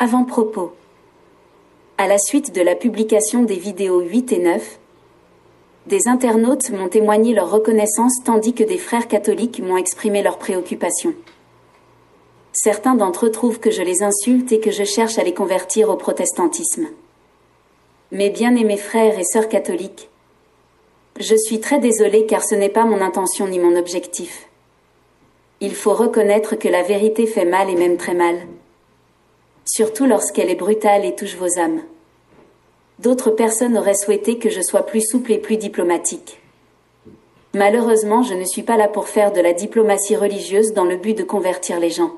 Avant-propos. À la suite de la publication des vidéos 8 et 9, des internautes m'ont témoigné leur reconnaissance tandis que des frères catholiques m'ont exprimé leurs préoccupations. Certains d'entre eux trouvent que je les insulte et que je cherche à les convertir au protestantisme. Mes bien-aimés frères et sœurs catholiques, je suis très désolée car ce n'est pas mon intention ni mon objectif. Il faut reconnaître que la vérité fait mal et même très mal. Surtout lorsqu'elle est brutale et touche vos âmes. D'autres personnes auraient souhaité que je sois plus souple et plus diplomatique. Malheureusement, je ne suis pas là pour faire de la diplomatie religieuse dans le but de convertir les gens.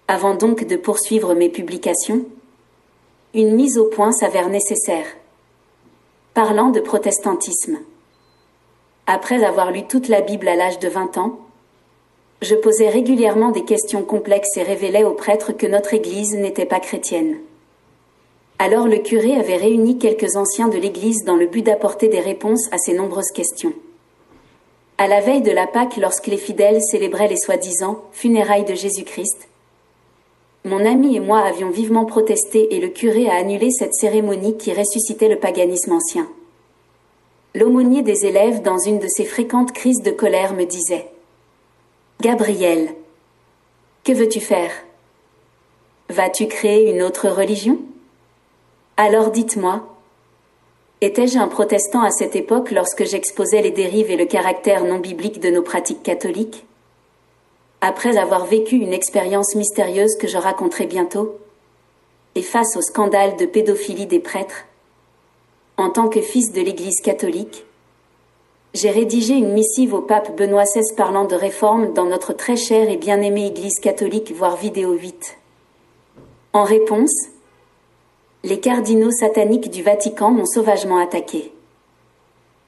Avant donc de poursuivre mes publications, une mise au point s'avère nécessaire. Parlant de protestantisme. Après avoir lu toute la Bible à l'âge de 20 ans, je posais régulièrement des questions complexes et révélais aux prêtres que notre Église n'était pas chrétienne. Alors le curé avait réuni quelques anciens de l'Église dans le but d'apporter des réponses à ces nombreuses questions. À la veille de la Pâque, lorsque les fidèles célébraient les soi-disant funérailles de Jésus-Christ, mon ami et moi avions vivement protesté et le curé a annulé cette cérémonie qui ressuscitait le paganisme ancien. L'aumônier des élèves, dans une de ses fréquentes crises de colère, me disait « Gabriel, que veux-tu faire? Vas-tu créer une autre religion? Alors dites-moi, étais-je un protestant à cette époque lorsque j'exposais les dérives et le caractère non biblique de nos pratiques catholiques? Après avoir vécu une expérience mystérieuse que je raconterai bientôt, et face au scandale de pédophilie des prêtres, en tant que fils de l'Église catholique, j'ai rédigé une missive au pape Benoît XVI parlant de réforme dans notre très chère et bien-aimée Église catholique, voir vidéo 8. En réponse, les cardinaux sataniques du Vatican m'ont sauvagement attaqué.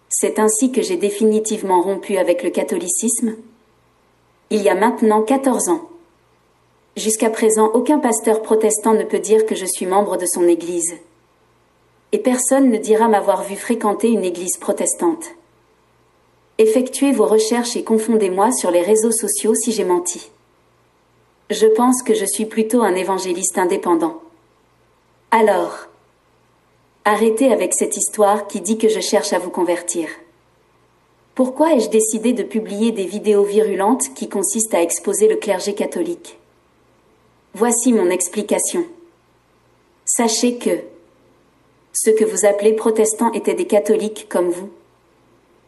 C'est ainsi que j'ai définitivement rompu avec le catholicisme, il y a maintenant 14 ans. Jusqu'à présent, aucun pasteur protestant ne peut dire que je suis membre de son église. Et personne ne dira m'avoir vu fréquenter une église protestante. Effectuez vos recherches et confondez-moi sur les réseaux sociaux si j'ai menti. Je pense que je suis plutôt un évangéliste indépendant. Alors, arrêtez avec cette histoire qui dit que je cherche à vous convertir. Pourquoi ai-je décidé de publier des vidéos virulentes qui consistent à exposer le clergé catholique? Voici mon explication. Sachez que ceux que vous appelez protestants étaient des catholiques comme vous,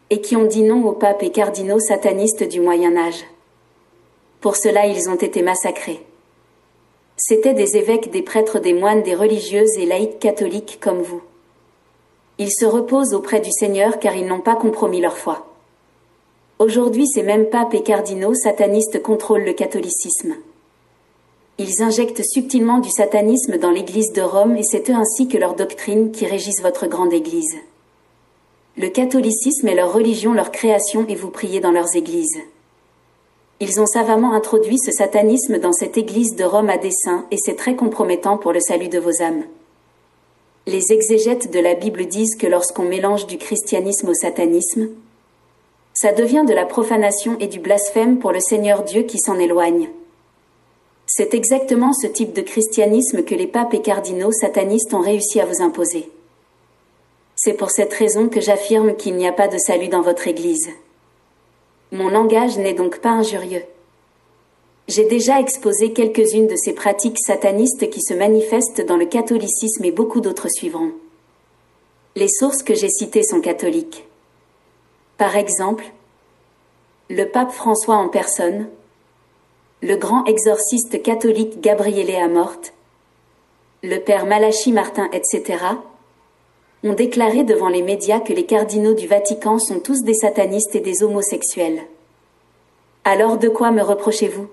et qui ont dit non aux papes et cardinaux satanistes du Moyen-Âge. Pour cela, ils ont été massacrés. C'étaient des évêques, des prêtres, des moines, des religieuses et laïcs catholiques comme vous. Ils se reposent auprès du Seigneur car ils n'ont pas compromis leur foi. Aujourd'hui, ces mêmes papes et cardinaux satanistes contrôlent le catholicisme. Ils injectent subtilement du satanisme dans l'Église de Rome et c'est eux ainsi que leurs doctrines qui régissent votre grande Église. Le catholicisme est leur religion, leur création et vous priez dans leurs églises. Ils ont savamment introduit ce satanisme dans cette Église de Rome à dessein et c'est très compromettant pour le salut de vos âmes. Les exégètes de la Bible disent que lorsqu'on mélange du christianisme au satanisme, ça devient de la profanation et du blasphème pour le Seigneur Dieu qui s'en éloigne. C'est exactement ce type de christianisme que les papes et cardinaux satanistes ont réussi à vous imposer. C'est pour cette raison que j'affirme qu'il n'y a pas de salut dans votre Église. Mon langage n'est donc pas injurieux. J'ai déjà exposé quelques-unes de ces pratiques satanistes qui se manifestent dans le catholicisme et beaucoup d'autres suivront. Les sources que j'ai citées sont catholiques. Par exemple, le pape François en personne, le grand exorciste catholique Gabriele Amort, le père Malachi Martin, etc., ont déclaré devant les médias que les cardinaux du Vatican sont tous des satanistes et des homosexuels. Alors de quoi me reprochez-vous?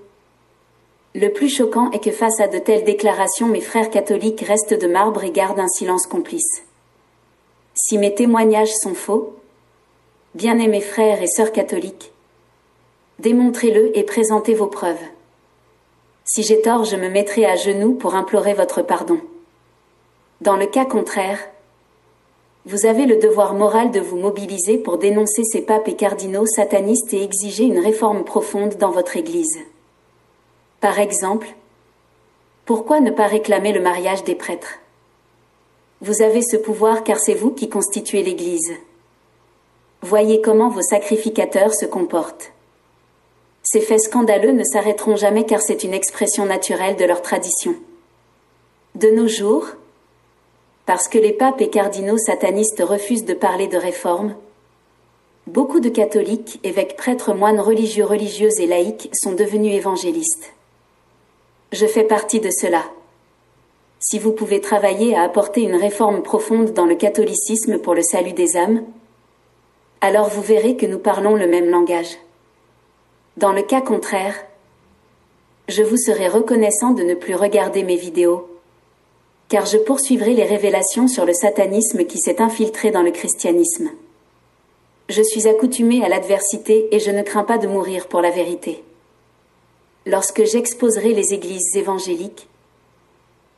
Le plus choquant est que face à de telles déclarations, mes frères catholiques restent de marbre et gardent un silence complice. Si mes témoignages sont faux, bien-aimés frères et sœurs catholiques, démontrez-le et présentez vos preuves. Si j'ai tort, je me mettrai à genoux pour implorer votre pardon. Dans le cas contraire, vous avez le devoir moral de vous mobiliser pour dénoncer ces papes et cardinaux satanistes et exiger une réforme profonde dans votre Église. Par exemple, Pourquoi ne pas réclamer le mariage des prêtres? Vous avez ce pouvoir car c'est vous qui constituez l'Église. Voyez comment vos sacrificateurs se comportent. Ces faits scandaleux ne s'arrêteront jamais car c'est une expression naturelle de leur tradition. De nos jours, parce que les papes et cardinaux satanistes refusent de parler de réforme, beaucoup de catholiques, évêques, prêtres, moines religieux, religieuses et laïcs sont devenus évangélistes. Je fais partie de cela. Si vous pouvez travailler à apporter une réforme profonde dans le catholicisme pour le salut des âmes, alors vous verrez que nous parlons le même langage. Dans le cas contraire, je vous serai reconnaissant de ne plus regarder mes vidéos, car je poursuivrai les révélations sur le satanisme qui s'est infiltré dans le christianisme. Je suis accoutumé à l'adversité et je ne crains pas de mourir pour la vérité. Lorsque j'exposerai les églises évangéliques,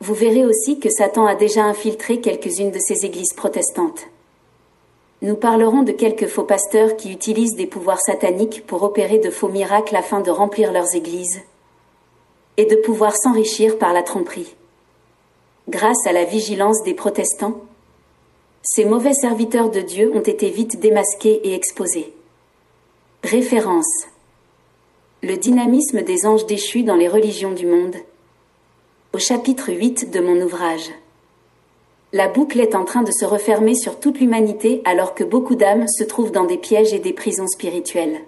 vous verrez aussi que Satan a déjà infiltré quelques-unes de ces églises protestantes. Nous parlerons de quelques faux pasteurs qui utilisent des pouvoirs sataniques pour opérer de faux miracles afin de remplir leurs églises et de pouvoir s'enrichir par la tromperie. Grâce à la vigilance des protestants, ces mauvais serviteurs de Dieu ont été vite démasqués et exposés. Référence. Le dynamisme des anges déchus dans les religions du monde. Au chapitre 8 de mon ouvrage. La boucle est en train de se refermer sur toute l'humanité alors que beaucoup d'âmes se trouvent dans des pièges et des prisons spirituelles.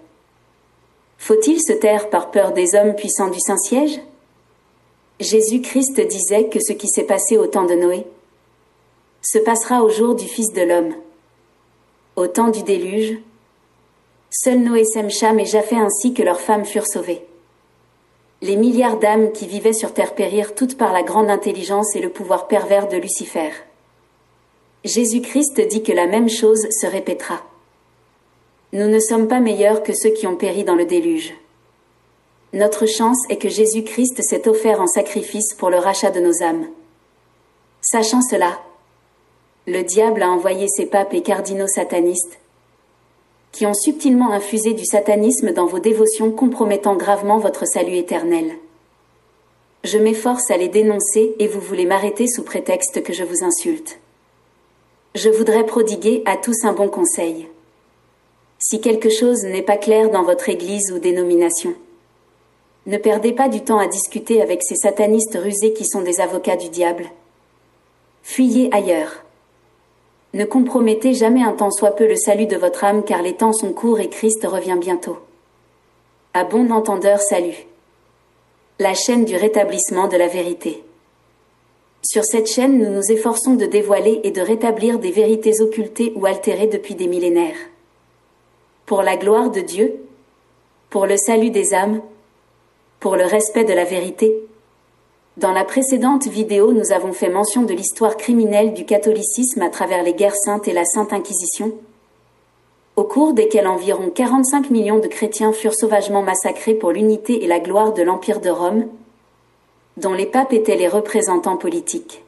Faut-il se taire par peur des hommes puissants du Saint-Siège? Jésus-Christ disait que ce qui s'est passé au temps de Noé se passera au jour du Fils de l'homme. Au temps du déluge, seuls Noé, Sem, Cham et Japheth ainsi que leurs femmes furent sauvés. Les milliards d'âmes qui vivaient sur terre périrent toutes par la grande intelligence et le pouvoir pervers de Lucifer. Jésus-Christ dit que la même chose se répétera. Nous ne sommes pas meilleurs que ceux qui ont péri dans le déluge. Notre chance est que Jésus-Christ s'est offert en sacrifice pour le rachat de nos âmes. Sachant cela, le diable a envoyé ses papes et cardinaux satanistes qui ont subtilement infusé du satanisme dans vos dévotions, compromettant gravement votre salut éternel. Je m'efforce à les dénoncer et vous voulez m'arrêter sous prétexte que je vous insulte. Je voudrais prodiguer à tous un bon conseil. Si quelque chose n'est pas clair dans votre église ou dénomination, ne perdez pas du temps à discuter avec ces satanistes rusés qui sont des avocats du diable. Fuyez ailleurs. Ne compromettez jamais un tant soit peu le salut de votre âme car les temps sont courts et Christ revient bientôt. À bon entendeur, salut. La chaîne du rétablissement de la vérité. Sur cette chaîne, nous nous efforçons de dévoiler et de rétablir des vérités occultées ou altérées depuis des millénaires. Pour la gloire de Dieu, pour le salut des âmes, pour le respect de la vérité. Dans la précédente vidéo, nous avons fait mention de l'histoire criminelle du catholicisme à travers les guerres saintes et la Sainte Inquisition, au cours desquelles environ 45 millions de chrétiens furent sauvagement massacrés pour l'unité et la gloire de l'Empire de Rome, dont les papes étaient les représentants politiques.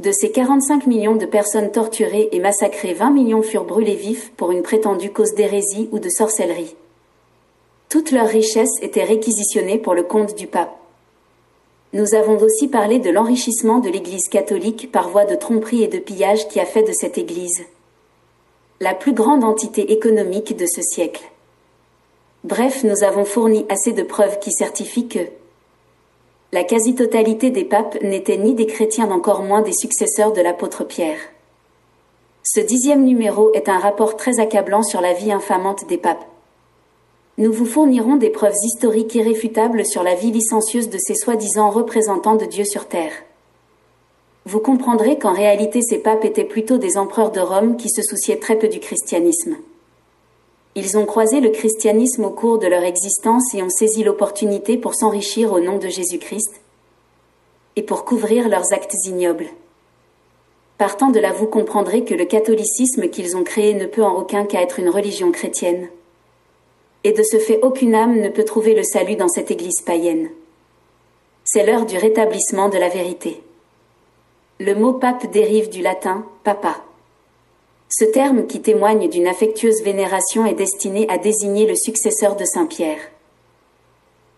De ces 45 millions de personnes torturées et massacrées, 20 millions furent brûlés vifs pour une prétendue cause d'hérésie ou de sorcellerie. Toutes leurs richesses étaient réquisitionnées pour le compte du pape. Nous avons aussi parlé de l'enrichissement de l'Église catholique par voie de tromperie et de pillage qui a fait de cette Église la plus grande entité économique de ce siècle. Bref, nous avons fourni assez de preuves qui certifient que la quasi-totalité des papes n'étaient ni des chrétiens, encore moins des successeurs de l'apôtre Pierre. Ce 10e numéro est un rapport très accablant sur la vie infamante des papes. Nous vous fournirons des preuves historiques irréfutables sur la vie licencieuse de ces soi-disant représentants de Dieu sur terre. Vous comprendrez qu'en réalité ces papes étaient plutôt des empereurs de Rome qui se souciaient très peu du christianisme. Ils ont croisé le christianisme au cours de leur existence et ont saisi l'opportunité pour s'enrichir au nom de Jésus-Christ et pour couvrir leurs actes ignobles. Partant de là, vous comprendrez que le catholicisme qu'ils ont créé ne peut en aucun cas être une religion chrétienne. Et de ce fait, aucune âme ne peut trouver le salut dans cette église païenne. C'est l'heure du rétablissement de la vérité. Le mot pape dérive du latin papa. Ce terme, qui témoigne d'une affectueuse vénération, est destiné à désigner le successeur de Saint Pierre.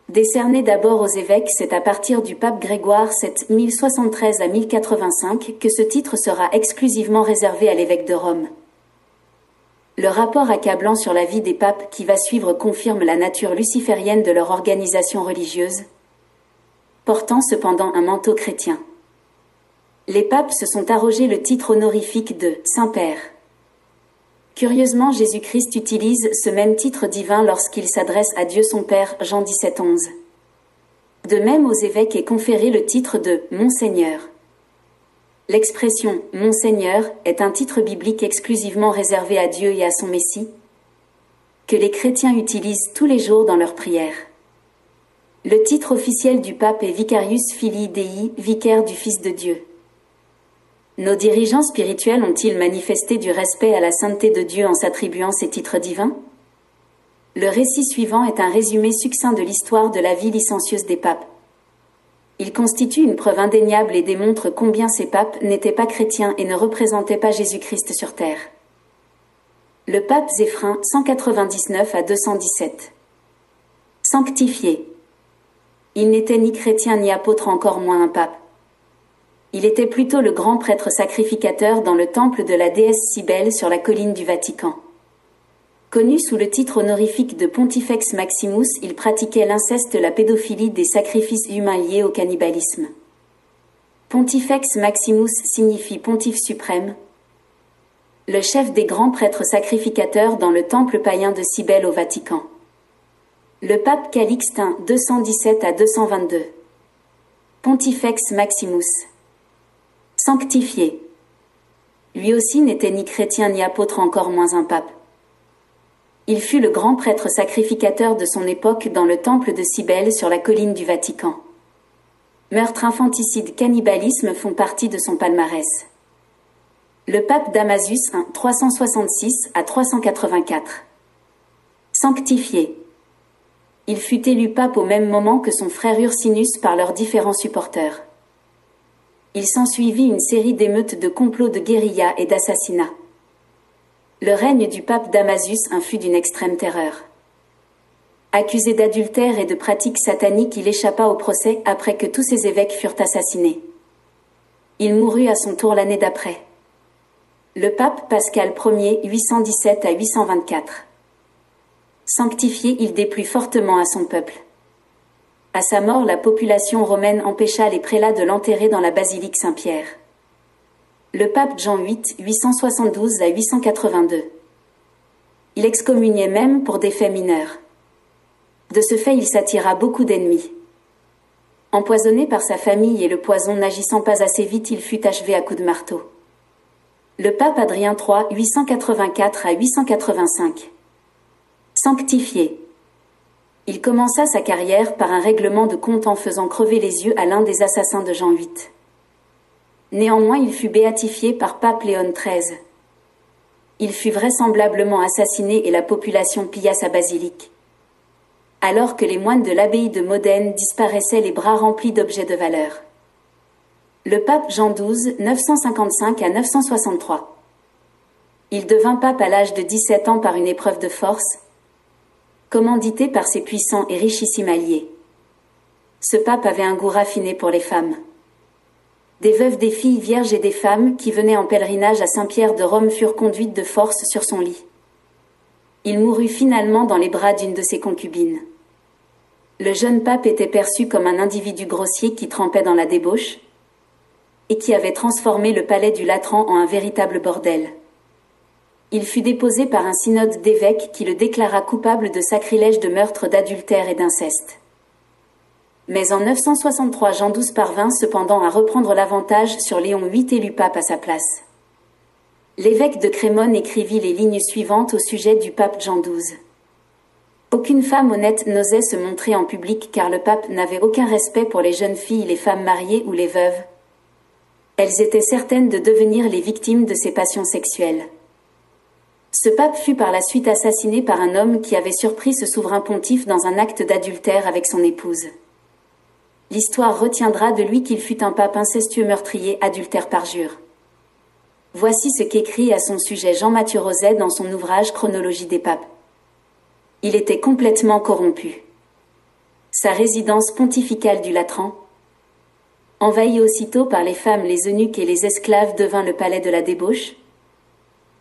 Décerné d'abord aux évêques, c'est à partir du pape Grégoire VII 1073 à 1085 que ce titre sera exclusivement réservé à l'évêque de Rome. Le rapport accablant sur la vie des papes qui va suivre confirme la nature luciférienne de leur organisation religieuse, portant cependant un manteau chrétien. Les papes se sont arrogés le titre honorifique de Saint-Père. Curieusement, Jésus-Christ utilise ce même titre divin lorsqu'il s'adresse à Dieu son Père, Jean 17:11. De même, aux évêques est conféré le titre de Monseigneur. L'expression « Monseigneur » est un titre biblique exclusivement réservé à Dieu et à son Messie, que les chrétiens utilisent tous les jours dans leurs prières. Le titre officiel du pape est Vicarius Filii Dei, vicaire du Fils de Dieu. Nos dirigeants spirituels ont-ils manifesté du respect à la sainteté de Dieu en s'attribuant ces titres divins? Le récit suivant est un résumé succinct de l'histoire de la vie licencieuse des papes. Il constitue une preuve indéniable et démontre combien ces papes n'étaient pas chrétiens et ne représentaient pas Jésus-Christ sur terre. Le pape Zéphyrin, 199 à 217. Sanctifié. Il n'était ni chrétien ni apôtre, encore moins un pape. Il était plutôt le grand prêtre sacrificateur dans le temple de la déesse Cybèle sur la colline du Vatican. Connu sous le titre honorifique de Pontifex Maximus, il pratiquait l'inceste, la pédophilie, des sacrifices humains liés au cannibalisme. Pontifex Maximus signifie pontife suprême, le chef des grands prêtres sacrificateurs dans le temple païen de Cybèle au Vatican. Le pape Calixte I, 217 à 222. Pontifex Maximus. Sanctifié. Lui aussi n'était ni chrétien ni apôtre, encore moins un pape. Il fut le grand prêtre sacrificateur de son époque dans le temple de Cybèle sur la colline du Vatican. Meurtre, infanticide, cannibalisme font partie de son palmarès. Le pape Damasus I, 366 à 384. Sanctifié. Il fut élu pape au même moment que son frère Ursinus par leurs différents supporters. Il s'ensuivit une série d'émeutes, de complots, de guérilla et d'assassinats. Le règne du pape Damasus I fut d'une extrême terreur. Accusé d'adultère et de pratiques sataniques, il échappa au procès après que tous ses évêques furent assassinés. Il mourut à son tour l'année d'après. Le pape Pascal Ier, 817 à 824. Sanctifié, il déplut fortement à son peuple. À sa mort, la population romaine empêcha les prélats de l'enterrer dans la basilique Saint-Pierre. Le pape Jean VIII, 872 à 882. Il excommuniait même pour des faits mineurs. De ce fait, il s'attira beaucoup d'ennemis. Empoisonné par sa famille et le poison n'agissant pas assez vite, il fut achevé à coups de marteau. Le pape Adrien III, 884 à 885. Sanctifié. Il commença sa carrière par un règlement de compte en faisant crever les yeux à l'un des assassins de Jean VIII. Néanmoins, il fut béatifié par pape Léon XIII. Il fut vraisemblablement assassiné et la population pilla sa basilique. Alors que les moines de l'abbaye de Modène disparaissaient les bras remplis d'objets de valeur. Le pape Jean XII, 955 à 963. Il devint pape à l'âge de 17 ans par une épreuve de force, commandité par ses puissants et richissimes alliés. Ce pape avait un goût raffiné pour les femmes. Des veuves, des filles vierges et des femmes qui venaient en pèlerinage à Saint-Pierre de Rome furent conduites de force sur son lit. Il mourut finalement dans les bras d'une de ses concubines. Le jeune pape était perçu comme un individu grossier qui trempait dans la débauche et qui avait transformé le palais du Latran en un véritable bordel. Il fut déposé par un synode d'évêques qui le déclara coupable de sacrilège, de meurtre, d'adultère et d'inceste. Mais en 963, Jean XII parvint cependant à reprendre l'avantage sur Léon VIII, élu pape à sa place. L'évêque de Crémone écrivit les lignes suivantes au sujet du pape Jean XII. Aucune femme honnête n'osait se montrer en public car le pape n'avait aucun respect pour les jeunes filles, les femmes mariées ou les veuves. Elles étaient certaines de devenir les victimes de ses passions sexuelles. Ce pape fut par la suite assassiné par un homme qui avait surpris ce souverain pontife dans un acte d'adultère avec son épouse. L'histoire retiendra de lui qu'il fut un pape incestueux, meurtrier, adultère, parjure. Voici ce qu'écrit à son sujet Jean-Mathieu Roset dans son ouvrage Chronologie des papes. Il était complètement corrompu. Sa résidence pontificale du Latran, envahi aussitôt par les femmes, les eunuques et les esclaves, devint le palais de la débauche,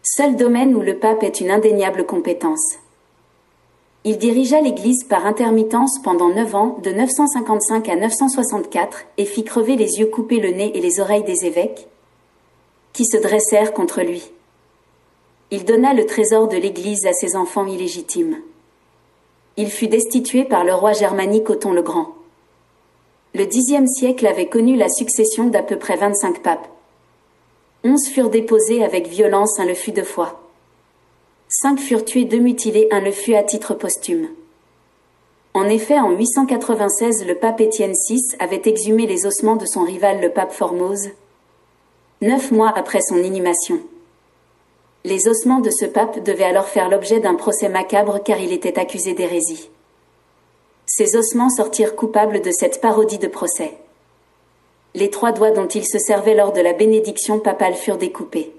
seul domaine où le pape ait une indéniable compétence. Il dirigea l'Église par intermittence pendant 9 ans, de 955 à 964, et fit crever les yeux, couper le nez et les oreilles des évêques, qui se dressèrent contre lui. Il donna le trésor de l'Église à ses enfants illégitimes. Il fut destitué par le roi germanique Othon le Grand. Le Xe siècle avait connu la succession d'à peu près 25 papes. 11 furent déposés avec violence, un le fut 2 fois. 5 furent tués, 2 mutilés, un le fut à titre posthume. En effet, en 896, le pape Étienne VI avait exhumé les ossements de son rival le pape Formose, 9 mois après son inhumation. Les ossements de ce pape devaient alors faire l'objet d'un procès macabre car il était accusé d'hérésie. Ces ossements sortirent coupables de cette parodie de procès. Les 3 doigts dont il se servait lors de la bénédiction papale furent découpés.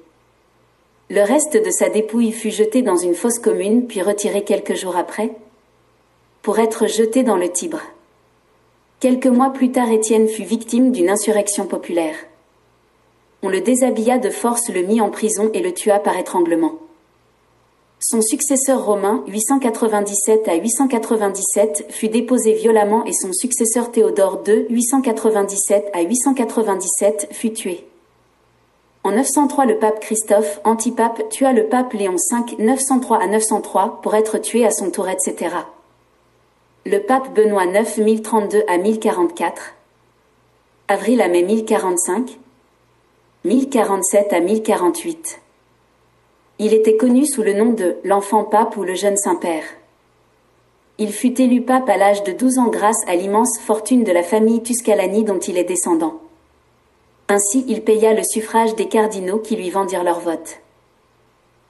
Le reste de sa dépouille fut jeté dans une fosse commune puis retiré quelques jours après, pour être jeté dans le Tibre. Quelques mois plus tard, Étienne fut victime d'une insurrection populaire. On le déshabilla de force, le mit en prison et le tua par étranglement. Son successeur Romain, 897 à 897, fut déposé violemment et son successeur Théodore II, 897 à 897, fut tué. En 903, le pape Christophe, antipape, tua le pape Léon V, 903 à 903, pour être tué à son tour, etc. Le pape Benoît IX, 1032 à 1044. Avril à mai 1045. 1047 à 1048. Il était connu sous le nom de l'enfant pape ou le jeune Saint-Père. Il fut élu pape à l'âge de 12 ans grâce à l'immense fortune de la famille Tuscalani dont il est descendant. Ainsi, il paya le suffrage des cardinaux qui lui vendirent leur vote.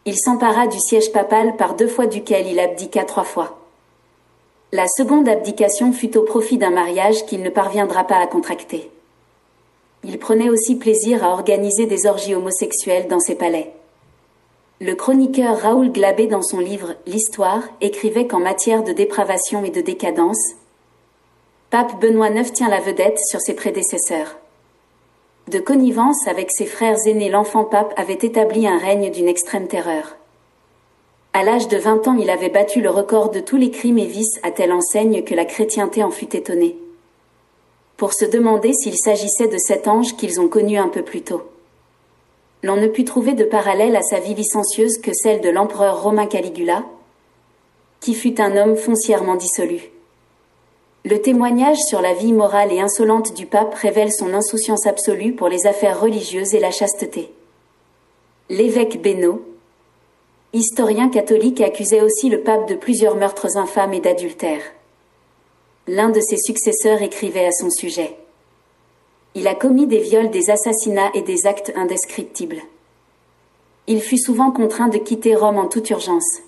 Il s'empara du siège papal par 2 fois duquel il abdiqua 3 fois. La seconde abdication fut au profit d'un mariage qu'il ne parviendra pas à contracter. Il prenait aussi plaisir à organiser des orgies homosexuelles dans ses palais. Le chroniqueur Raoul Glabé, dans son livre « L'Histoire », écrivait qu'en matière de dépravation et de décadence, pape Benoît IX tient la vedette sur ses prédécesseurs. De connivence avec ses frères aînés, l'enfant pape avait établi un règne d'une extrême terreur. À l'âge de 20 ans, il avait battu le record de tous les crimes et vices à telle enseigne que la chrétienté en fut étonnée, pour se demander s'il s'agissait de cet ange qu'ils ont connu un peu plus tôt. L'on ne put trouver de parallèle à sa vie licencieuse que celle de l'empereur romain Caligula, qui fut un homme foncièrement dissolu. Le témoignage sur la vie morale et insolente du pape révèle son insouciance absolue pour les affaires religieuses et la chasteté. L'évêque Beno, historien catholique, accusait aussi le pape de plusieurs meurtres infâmes et d'adultère. L'un de ses successeurs écrivait à son sujet: il a commis des viols, des assassinats et des actes indescriptibles. Il fut souvent contraint de quitter Rome en toute urgence.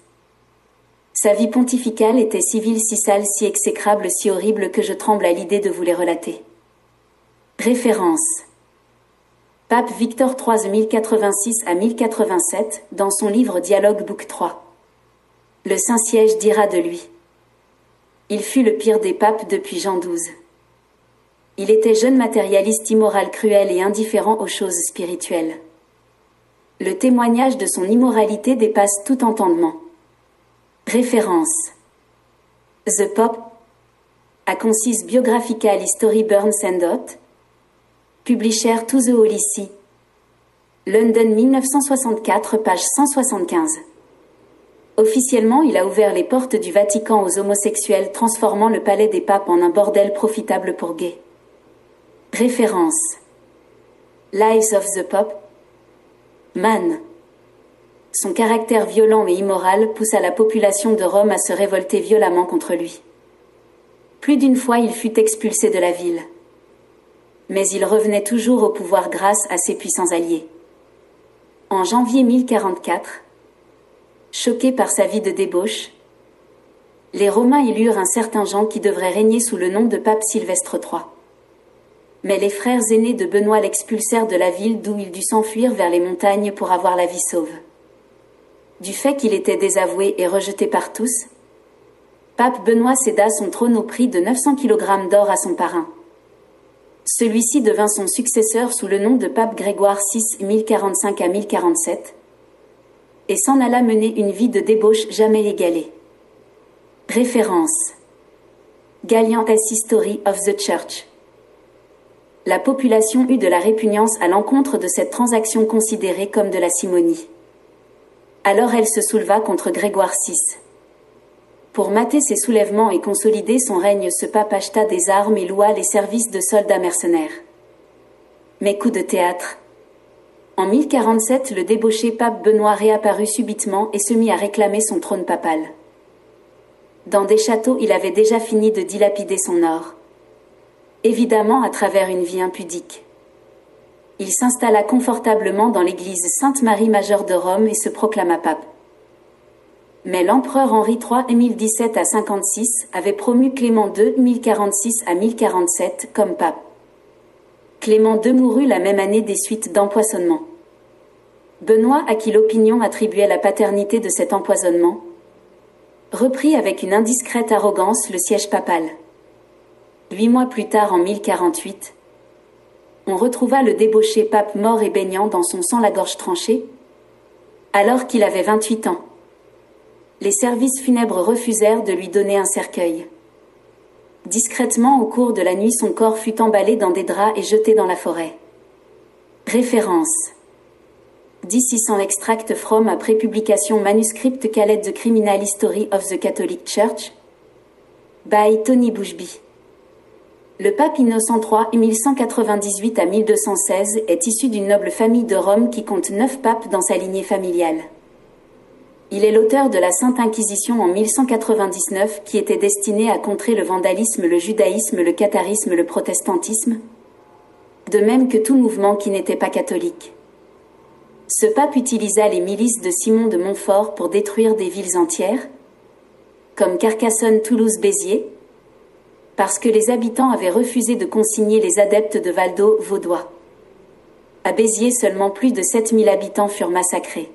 Sa vie pontificale était si vile, si sale, si exécrable, si horrible que je tremble à l'idée de vous les relater. Référence: Pape Victor III, 1086 à 1087, dans son livre Dialogue, Book 3. Le Saint-Siège dira de lui: il fut le pire des papes depuis Jean XII. Il était jeune, matérialiste, immoral, cruel et indifférent aux choses spirituelles. Le témoignage de son immoralité dépasse tout entendement. Référence: The Pope, A Concise Biographical History, Burns and Dot, Publisher to the Holy See, London 1964, page 175. Officiellement, il a ouvert les portes du Vatican aux homosexuels, transformant le palais des papes en un bordel profitable pour gays. Référence: Lives of the Pope, Man. Son caractère violent et immoral poussa la population de Rome à se révolter violemment contre lui. Plus d'une fois, il fut expulsé de la ville. Mais il revenait toujours au pouvoir grâce à ses puissants alliés. En janvier 1044, choqués par sa vie de débauche, les Romains élurent un certain Jean qui devrait régner sous le nom de pape Sylvestre III. Mais les frères aînés de Benoît l'expulsèrent de la ville, d'où il dut s'enfuir vers les montagnes pour avoir la vie sauve. Du fait qu'il était désavoué et rejeté par tous, Pape Benoît céda son trône au prix de 900 kg d'or à son parrain. Celui-ci devint son successeur sous le nom de Pape Grégoire VI 1045 à 1047 et s'en alla mener une vie de débauche jamais égalée. Référence. Gallien's History of the Church. La population eut de la répugnance à l'encontre de cette transaction considérée comme de la simonie. Alors elle se souleva contre Grégoire VI. Pour mater ses soulèvements et consolider son règne, ce pape acheta des armes et loua les services de soldats mercenaires. Mais coup de théâtre. En 1047, le débauché pape Benoît réapparut subitement et se mit à réclamer son trône papal. Dans des châteaux, il avait déjà fini de dilapider son or. Évidemment à travers une vie impudique. Il s'installa confortablement dans l'église Sainte-Marie Majeure de Rome et se proclama pape. Mais l'empereur Henri III 1017 à 56 avait promu Clément II 1046 à 1047 comme pape. Clément II mourut la même année des suites d'empoisonnement. Benoît, à qui l'opinion attribuait la paternité de cet empoisonnement, reprit avec une indiscrète arrogance le siège papal. 8 mois plus tard, en 1048, on retrouva le débauché pape mort et baignant dans son sang la gorge tranchée, alors qu'il avait 28 ans. Les services funèbres refusèrent de lui donner un cercueil. Discrètement, au cours de la nuit, son corps fut emballé dans des draps et jeté dans la forêt. Référence. D600 extract from après publication manuscript Caled the Criminal History of the Catholic Church by Tony Bushby. Le pape Innocent III 1198 à 1216 est issu d'une noble famille de Rome qui compte 9 papes dans sa lignée familiale. Il est l'auteur de la Sainte Inquisition en 1199 qui était destinée à contrer le vandalisme, le judaïsme, le catharisme, le protestantisme, de même que tout mouvement qui n'était pas catholique. Ce pape utilisa les milices de Simon de Montfort pour détruire des villes entières, comme Carcassonne, Toulouse, Béziers, parce que les habitants avaient refusé de consigner les adeptes de Valdo vaudois. À Béziers, seulement plus de 7000 habitants furent massacrés.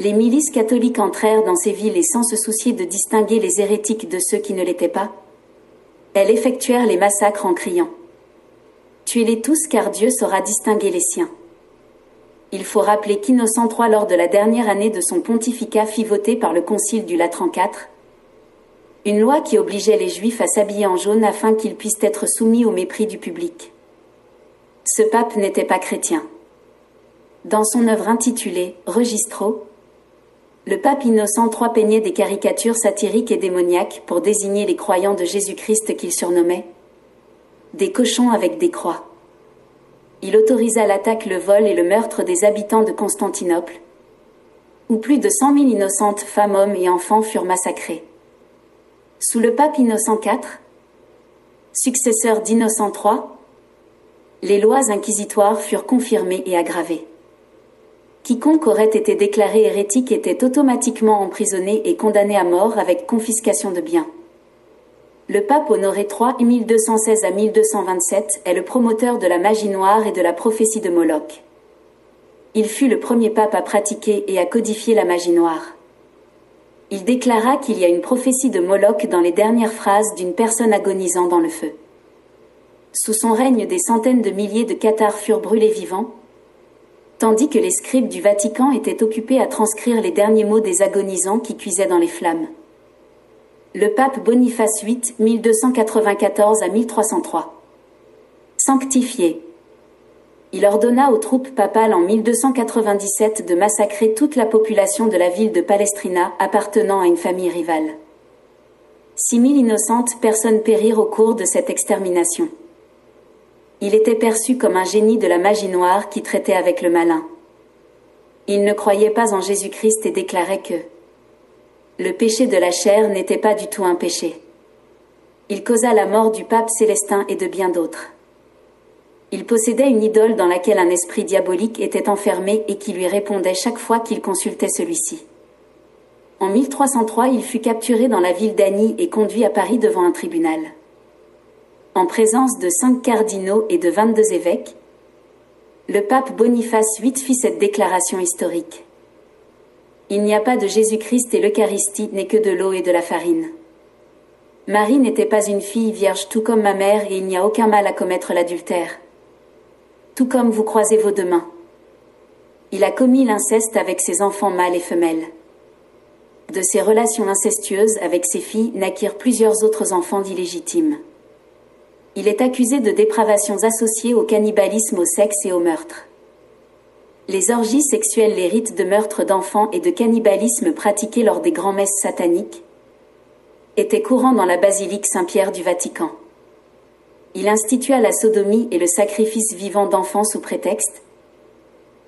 Les milices catholiques entrèrent dans ces villes et sans se soucier de distinguer les hérétiques de ceux qui ne l'étaient pas, elles effectuèrent les massacres en criant « Tuez-les tous car Dieu saura distinguer les siens ». Il faut rappeler qu'Innocent III, lors de la dernière année de son pontificat, fit voter par le concile du Latran IV une loi qui obligeait les Juifs à s'habiller en jaune afin qu'ils puissent être soumis au mépris du public. Ce pape n'était pas chrétien. Dans son œuvre intitulée « Registro », le pape Innocent III peignait des caricatures satiriques et démoniaques pour désigner les croyants de Jésus-Christ qu'il surnommait des cochons avec des croix. Il autorisa l'attaque, le vol et le meurtre des habitants de Constantinople, où plus de 100 000 innocentes femmes, hommes et enfants furent massacrés. Sous le pape Innocent IV, successeur d'Innocent III, les lois inquisitoires furent confirmées et aggravées. Quiconque aurait été déclaré hérétique était automatiquement emprisonné et condamné à mort avec confiscation de biens. Le pape Honoré III 1216 à 1227 est le promoteur de la magie noire et de la prophétie de Moloch. Il fut le premier pape à pratiquer et à codifier la magie noire. Il déclara qu'il y a une prophétie de Moloch dans les dernières phrases d'une personne agonisant dans le feu. Sous son règne, des centaines de milliers de cathares furent brûlés vivants, tandis que les scribes du Vatican étaient occupés à transcrire les derniers mots des agonisants qui cuisaient dans les flammes. Le pape Boniface VIII, 1294 à 1303. Sanctifié. Il ordonna aux troupes papales en 1297 de massacrer toute la population de la ville de Palestrina appartenant à une famille rivale. 6000 innocentes personnes périrent au cours de cette extermination. Il était perçu comme un génie de la magie noire qui traitait avec le malin. Il ne croyait pas en Jésus-Christ et déclarait que le péché de la chair n'était pas du tout un péché. Il causa la mort du pape Célestin et de bien d'autres. Il possédait une idole dans laquelle un esprit diabolique était enfermé et qui lui répondait chaque fois qu'il consultait celui-ci. En 1303, il fut capturé dans la ville d'Any et conduit à Paris devant un tribunal. En présence de 5 cardinaux et de 22 évêques, le pape Boniface VIII fit cette déclaration historique. Il n'y a pas de Jésus-Christ et l'Eucharistie n'est que de l'eau et de la farine. Marie n'était pas une fille vierge tout comme ma mère et il n'y a aucun mal à commettre l'adultère. Tout comme vous croisez vos deux mains. Il a commis l'inceste avec ses enfants mâles et femelles. De ces relations incestueuses avec ses filles naquirent plusieurs autres enfants illégitimes. Il est accusé de dépravations associées au cannibalisme, au sexe et au meurtre. Les orgies sexuelles, les rites de meurtre d'enfants et de cannibalisme pratiqués lors des grands-messes sataniques étaient courants dans la basilique Saint-Pierre du Vatican. Il institua la sodomie et le sacrifice vivant d'enfants sous prétexte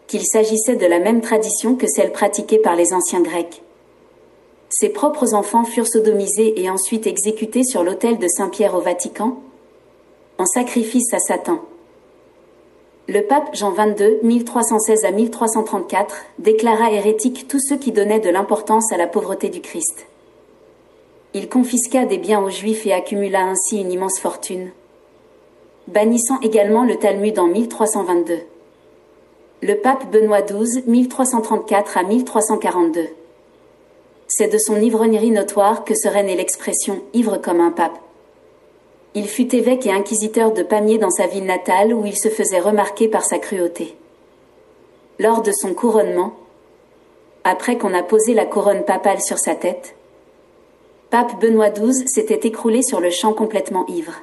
qu'il s'agissait de la même tradition que celle pratiquée par les anciens Grecs. Ses propres enfants furent sodomisés et ensuite exécutés sur l'autel de Saint-Pierre au Vatican, en sacrifice à Satan. Le pape Jean XXII, 1316 à 1334, déclara hérétiques tous ceux qui donnaient de l'importance à la pauvreté du Christ. Il confisqua des biens aux Juifs et accumula ainsi une immense fortune, bannissant également le Talmud en 1322. Le pape Benoît XII, 1334 à 1342. C'est de son ivrognerie notoire que serait née l'expression « ivre comme un pape ». Il fut évêque et inquisiteur de Pamiers dans sa ville natale où il se faisait remarquer par sa cruauté. Lors de son couronnement, après qu'on a posé la couronne papale sur sa tête, pape Benoît XII s'était écroulé sur le champ complètement ivre.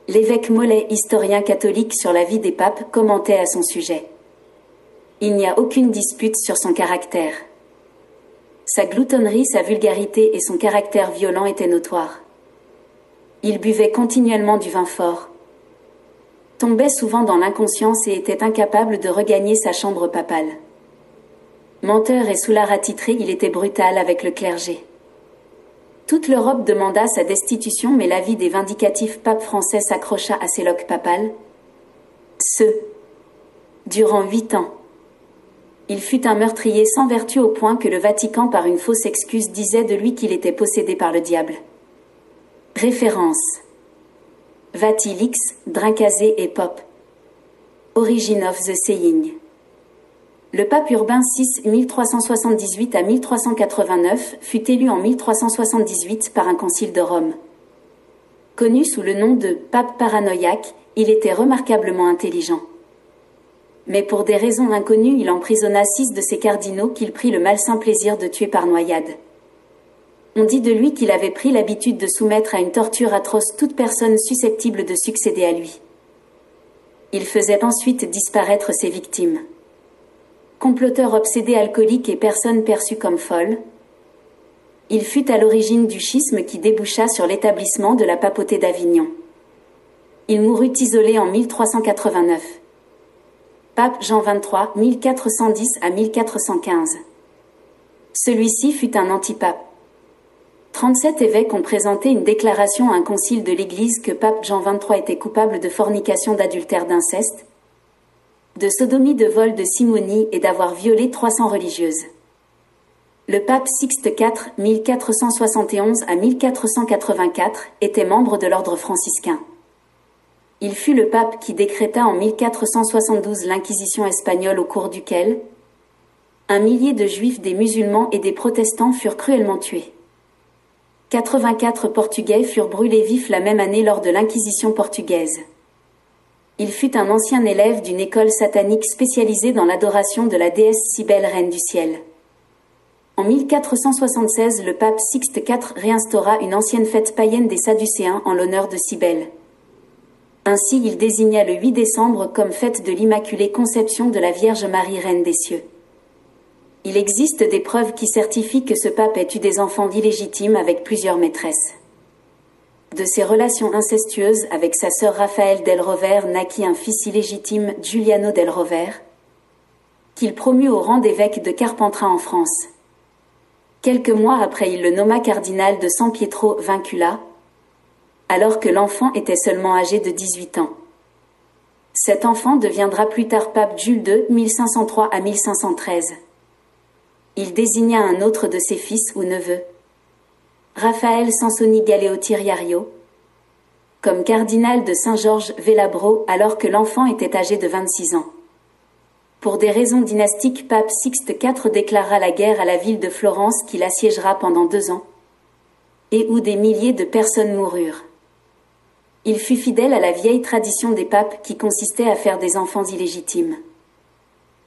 L'évêque Mollet, historien catholique sur la vie des papes, commentait à son sujet. Il n'y a aucune dispute sur son caractère. Sa gloutonnerie, sa vulgarité et son caractère violent étaient notoires. Il buvait continuellement du vin fort, tombait souvent dans l'inconscience et était incapable de regagner sa chambre papale. Menteur et soulard attitré, il était brutal avec le clergé. Toute l'Europe demanda sa destitution, mais l'avis des vindicatifs papes français s'accrocha à ses loques papales. Durant 8 ans. Il fut un meurtrier sans vertu au point que le Vatican, par une fausse excuse, disait de lui qu'il était possédé par le diable. Référence. Vatilix, Drincazé et Pope. Origin of the Saying. Le pape Urbain VI, 1378 à 1389, fut élu en 1378 par un concile de Rome. Connu sous le nom de pape paranoïaque, il était remarquablement intelligent. Mais pour des raisons inconnues, il emprisonna 6 de ses cardinaux qu'il prit le malsain plaisir de tuer par noyade. On dit de lui qu'il avait pris l'habitude de soumettre à une torture atroce toute personne susceptible de succéder à lui. Il faisait ensuite disparaître ses victimes. Comploteur obsédé, alcoolique et personne perçue comme folle, il fut à l'origine du schisme qui déboucha sur l'établissement de la papauté d'Avignon. Il mourut isolé en 1389. Pape Jean XXIII, 1410 à 1415. Celui-ci fut un antipape. 37 évêques ont présenté une déclaration à un concile de l'Église que pape Jean XXIII était coupable de fornication, d'adultère, d'inceste, de sodomie, de vol, de simonie et d'avoir violé 300 religieuses. Le pape Sixte IV, 1471 à 1484, était membre de l'ordre franciscain. Il fut le pape qui décréta en 1472 l'Inquisition espagnole, au cours duquel 1 millier de juifs, des musulmans et des protestants furent cruellement tués. 84 Portugais furent brûlés vifs la même année lors de l'Inquisition portugaise. Il fut un ancien élève d'une école satanique spécialisée dans l'adoration de la déesse Cybèle, reine du ciel. En 1476, le pape Sixte IV réinstaura une ancienne fête païenne des Sadducéens en l'honneur de Cybèle. Ainsi, il désigna le 8 décembre comme fête de l'Immaculée Conception de la Vierge Marie, reine des cieux. Il existe des preuves qui certifient que ce pape ait eu des enfants illégitimes avec plusieurs maîtresses. De ses relations incestueuses avec sa sœur Raphaël del Rover naquit un fils illégitime, Giuliano del Rover, qu'il promut au rang d'évêque de Carpentras en France. Quelques mois après, il le nomma cardinal de San Pietro Vincula, alors que l'enfant était seulement âgé de 18 ans. Cet enfant deviendra plus tard pape Jules II, 1503 à 1513. Il désigna un autre de ses fils ou neveux, Raphaël Sansoni Galeotiriario, comme cardinal de Saint-Georges Velabro alors que l'enfant était âgé de 26 ans. Pour des raisons dynastiques, pape Sixte IV déclara la guerre à la ville de Florence qu'il assiégera pendant 2 ans, et où des milliers de personnes moururent. Il fut fidèle à la vieille tradition des papes qui consistait à faire des enfants illégitimes.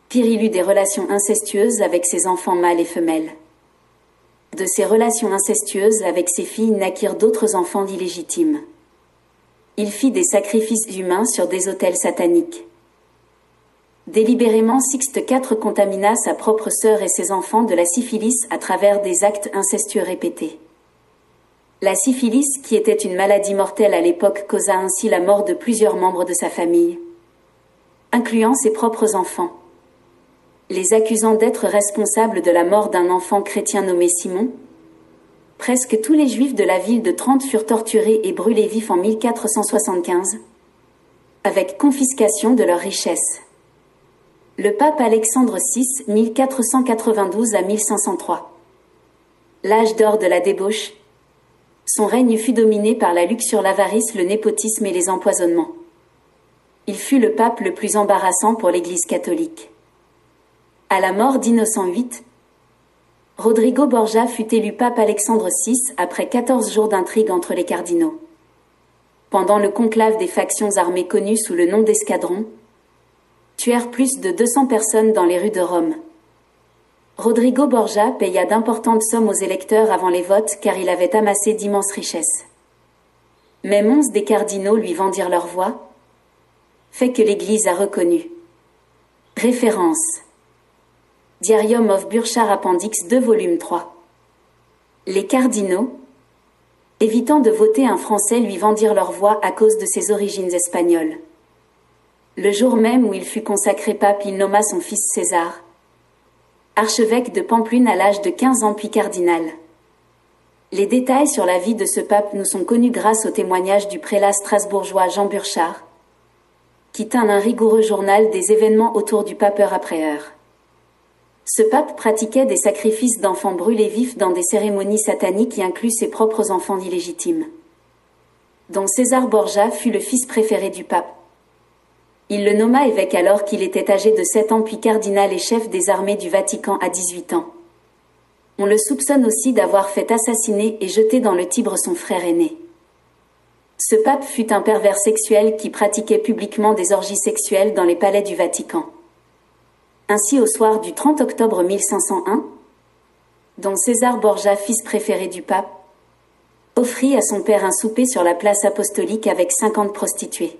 Pire, il eut des relations incestueuses avec ses enfants mâles et femelles. De ces relations incestueuses avec ses filles naquirent d'autres enfants illégitimes. Il fit des sacrifices humains sur des autels sataniques. Délibérément, Sixte IV contamina sa propre sœur et ses enfants de la syphilis à travers des actes incestueux répétés. La syphilis, qui était une maladie mortelle à l'époque, causa ainsi la mort de plusieurs membres de sa famille, incluant ses propres enfants. Les accusant d'être responsables de la mort d'un enfant chrétien nommé Simon, presque tous les juifs de la ville de Trente furent torturés et brûlés vifs en 1475, avec confiscation de leurs richesses. Le pape Alexandre VI, 1492 à 1503. L'âge d'or de la débauche. Son règne fut dominé par la luxure, l'avarice, le népotisme et les empoisonnements. Il fut le pape le plus embarrassant pour l'Église catholique. À la mort d'Innocent VIII, Rodrigo Borgia fut élu pape Alexandre VI après 14 jours d'intrigue entre les cardinaux. Pendant le conclave, des factions armées connues sous le nom d'escadrons tuèrent plus de 200 personnes dans les rues de Rome. Rodrigo Borgia paya d'importantes sommes aux électeurs avant les votes car il avait amassé d'immenses richesses. Même 11 des cardinaux lui vendirent leur voix, fait que l'Église a reconnu. Référence. Diarium of Burchard Appendix 2 volume 3. Les cardinaux, évitant de voter un Français, lui vendirent leur voix à cause de ses origines espagnoles. Le jour même où il fut consacré pape, il nomma son fils César archevêque de Pampelune à l'âge de 15 ans puis cardinal. Les détails sur la vie de ce pape nous sont connus grâce au témoignage du prélat strasbourgeois Jean Burchard, qui tint un rigoureux journal des événements autour du pape heure après heure. Ce pape pratiquait des sacrifices d'enfants brûlés vifs dans des cérémonies sataniques qui incluent ses propres enfants illégitimes, dont César Borgia fut le fils préféré du pape. Il le nomma évêque alors qu'il était âgé de 7 ans puis cardinal et chef des armées du Vatican à 18 ans. On le soupçonne aussi d'avoir fait assassiner et jeter dans le Tibre son frère aîné. Ce pape fut un pervers sexuel qui pratiquait publiquement des orgies sexuelles dans les palais du Vatican. Ainsi, au soir du 30 octobre 1501, dont César Borgia, fils préféré du pape, offrit à son père un souper sur la place apostolique avec 50 prostituées.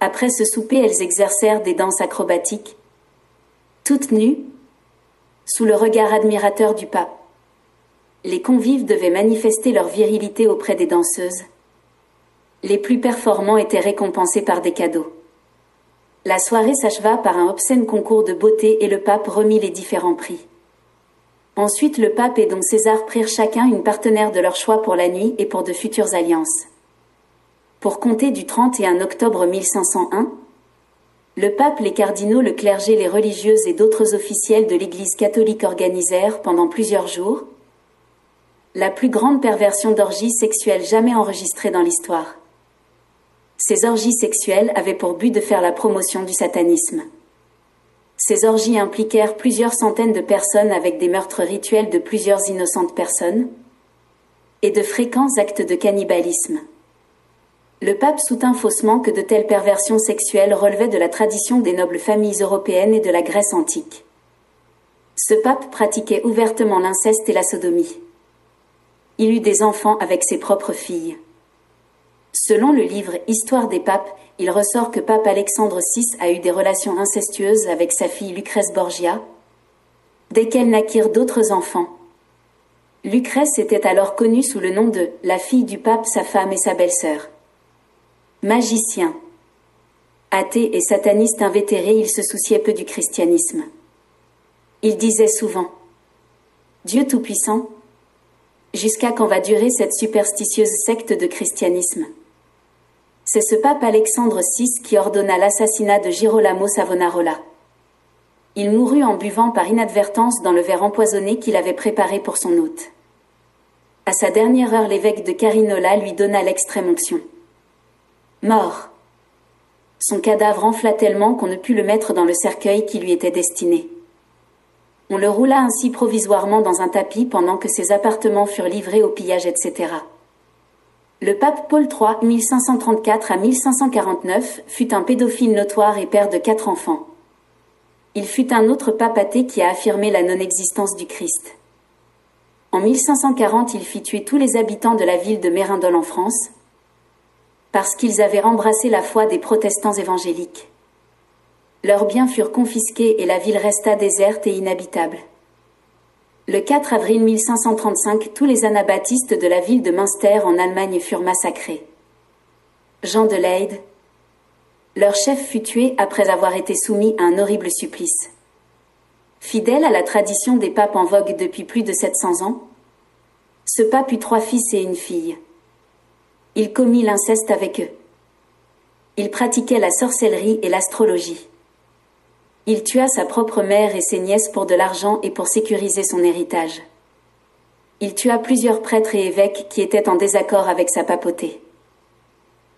Après ce souper, elles exercèrent des danses acrobatiques, toutes nues, sous le regard admirateur du pape. Les convives devaient manifester leur virilité auprès des danseuses. Les plus performants étaient récompensés par des cadeaux. La soirée s'acheva par un obscène concours de beauté et le pape remit les différents prix. Ensuite, le pape et don César prirent chacun une partenaire de leur choix pour la nuit et pour de futures alliances. Pour compter du 31 octobre 1501, le pape, les cardinaux, le clergé, les religieuses et d'autres officiels de l'Église catholique organisèrent pendant plusieurs jours la plus grande perversion d'orgies sexuelles jamais enregistrée dans l'histoire. Ces orgies sexuelles avaient pour but de faire la promotion du satanisme. Ces orgies impliquèrent plusieurs centaines de personnes avec des meurtres rituels de plusieurs innocentes personnes et de fréquents actes de cannibalisme. Le pape soutint faussement que de telles perversions sexuelles relevaient de la tradition des nobles familles européennes et de la Grèce antique. Ce pape pratiquait ouvertement l'inceste et la sodomie. Il eut des enfants avec ses propres filles. Selon le livre Histoire des papes, il ressort que pape Alexandre VI a eu des relations incestueuses avec sa fille Lucrèce Borgia, desquelles naquirent d'autres enfants. Lucrèce était alors connue sous le nom de la fille du pape, sa femme et sa belle-sœur. Magicien, athée et sataniste invétéré, il se souciait peu du christianisme. Il disait souvent « Dieu Tout-Puissant, jusqu'à quand va durer cette superstitieuse secte de christianisme ?» C'est ce pape Alexandre VI qui ordonna l'assassinat de Girolamo Savonarola. Il mourut en buvant par inadvertance dans le verre empoisonné qu'il avait préparé pour son hôte. À sa dernière heure, l'évêque de Carinola lui donna l'extrême-onction. Mort. Son cadavre enfla tellement qu'on ne put le mettre dans le cercueil qui lui était destiné. On le roula ainsi provisoirement dans un tapis pendant que ses appartements furent livrés au pillage, etc. Le pape Paul III, 1534 à 1549, fut un pédophile notoire et père de 4 enfants. Il fut un autre pape athée qui a affirmé la non-existence du Christ. En 1540, il fit tuer tous les habitants de la ville de Mérindol en France, parce qu'ils avaient embrassé la foi des protestants évangéliques. Leurs biens furent confisqués et la ville resta déserte et inhabitable. Le 4 avril 1535, tous les anabaptistes de la ville de Münster en Allemagne furent massacrés. Jean de Leyde, leur chef, fut tué après avoir été soumis à un horrible supplice. Fidèle à la tradition des papes en vogue depuis plus de 700 ans, ce pape eut 3 fils et une fille. Il commit l'inceste avec eux. Il pratiquait la sorcellerie et l'astrologie. Il tua sa propre mère et ses nièces pour de l'argent et pour sécuriser son héritage. Il tua plusieurs prêtres et évêques qui étaient en désaccord avec sa papauté.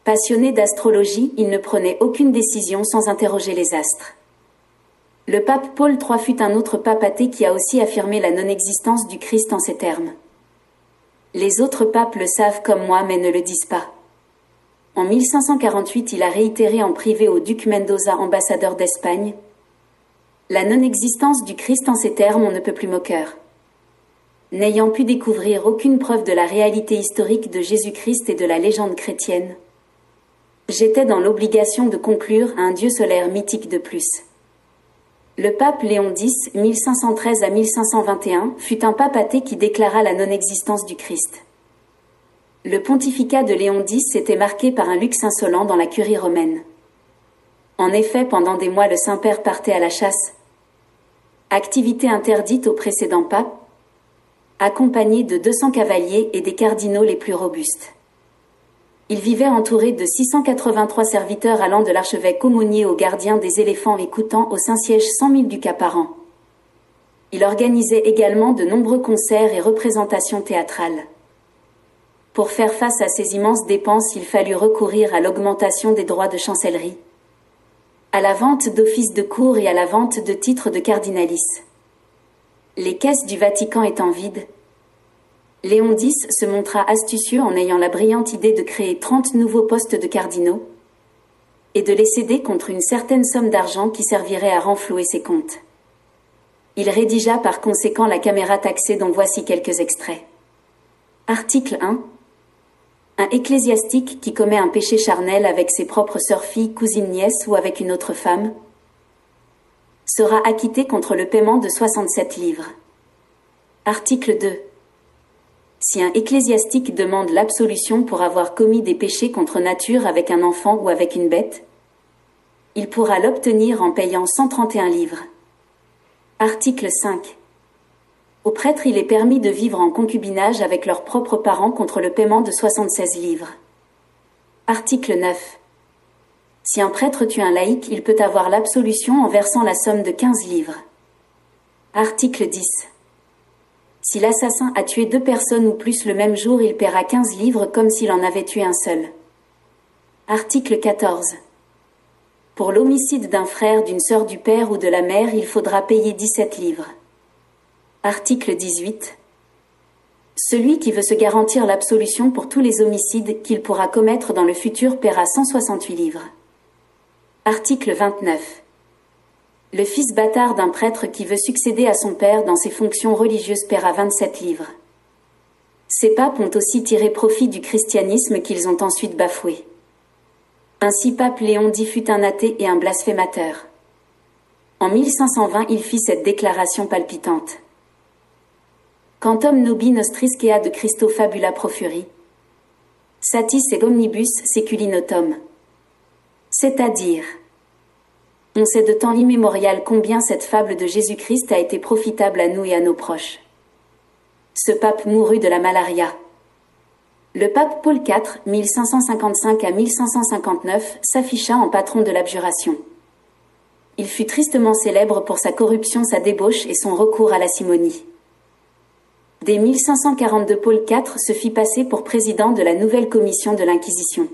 Passionné d'astrologie, il ne prenait aucune décision sans interroger les astres. Le pape Paul III fut un autre pape athée qui a aussi affirmé la non-existence du Christ en ces termes. Les autres papes le savent comme moi mais ne le disent pas. En 1548, il a réitéré en privé au duc Mendoza, ambassadeur d'Espagne, la non-existence du Christ en ces termes, on ne peut plus moqueur. N'ayant pu découvrir aucune preuve de la réalité historique de Jésus-Christ et de la légende chrétienne, j'étais dans l'obligation de conclure à un dieu solaire mythique de plus. Le pape Léon X, 1513 à 1521, fut un pape athée qui déclara la non-existence du Christ. Le pontificat de Léon X était marqué par un luxe insolent dans la curie romaine. En effet, pendant des mois, le Saint-Père partait à la chasse, activité interdite au précédent pape, accompagné de 200 cavaliers et des cardinaux les plus robustes. Il vivait entouré de 683 serviteurs allant de l'archevêque aumônier au gardien des éléphants et coûtant au Saint-Siège 100 000 ducats par an. Il organisait également de nombreux concerts et représentations théâtrales. Pour faire face à ces immenses dépenses, il fallut recourir à l'augmentation des droits de chancellerie, à la vente d'offices de cour et à la vente de titres de cardinalice. Les caisses du Vatican étant vides, Léon X se montra astucieux en ayant la brillante idée de créer 30 nouveaux postes de cardinaux et de les céder contre une certaine somme d'argent qui servirait à renflouer ses comptes. Il rédigea par conséquent la caméra taxée dont voici quelques extraits. Article 1. Un ecclésiastique qui commet un péché charnel avec ses propres sœurs, filles, cousines, nièces ou avec une autre femme sera acquitté contre le paiement de 67 livres. Article 2. Si un ecclésiastique demande l'absolution pour avoir commis des péchés contre nature avec un enfant ou avec une bête, il pourra l'obtenir en payant 131 livres. Article 5. Aux prêtres, il est permis de vivre en concubinage avec leurs propres parents contre le paiement de 76 livres. Article 9. Si un prêtre tue un laïc, il peut avoir l'absolution en versant la somme de 15 livres. Article 10. Si l'assassin a tué 2 personnes ou plus le même jour, il paiera 15 livres comme s'il en avait tué un seul. Article 14. Pour l'homicide d'un frère, d'une sœur, du père ou de la mère, il faudra payer 17 livres. Article 18. Celui qui veut se garantir l'absolution pour tous les homicides qu'il pourra commettre dans le futur paiera 168 livres. Article 29. Le fils bâtard d'un prêtre qui veut succéder à son père dans ses fonctions religieuses paiera 27 livres. Ces papes ont aussi tiré profit du christianisme qu'ils ont ensuite bafoué. Ainsi, pape Léon X fut un athée et un blasphémateur. En 1520, il fit cette déclaration palpitante. Quantum nobi nostriscea de Christo fabula profuri, satis et omnibus seculi notum. C'est-à-dire, on sait de temps immémorial combien cette fable de Jésus-Christ a été profitable à nous et à nos proches. Ce pape mourut de la malaria. Le pape Paul IV, 1555 à 1559, s'afficha en patron de l'abjuration. Il fut tristement célèbre pour sa corruption, sa débauche et son recours à la simonie. Dès 1542, Paul IV se fit passer pour président de la nouvelle commission de l'Inquisition.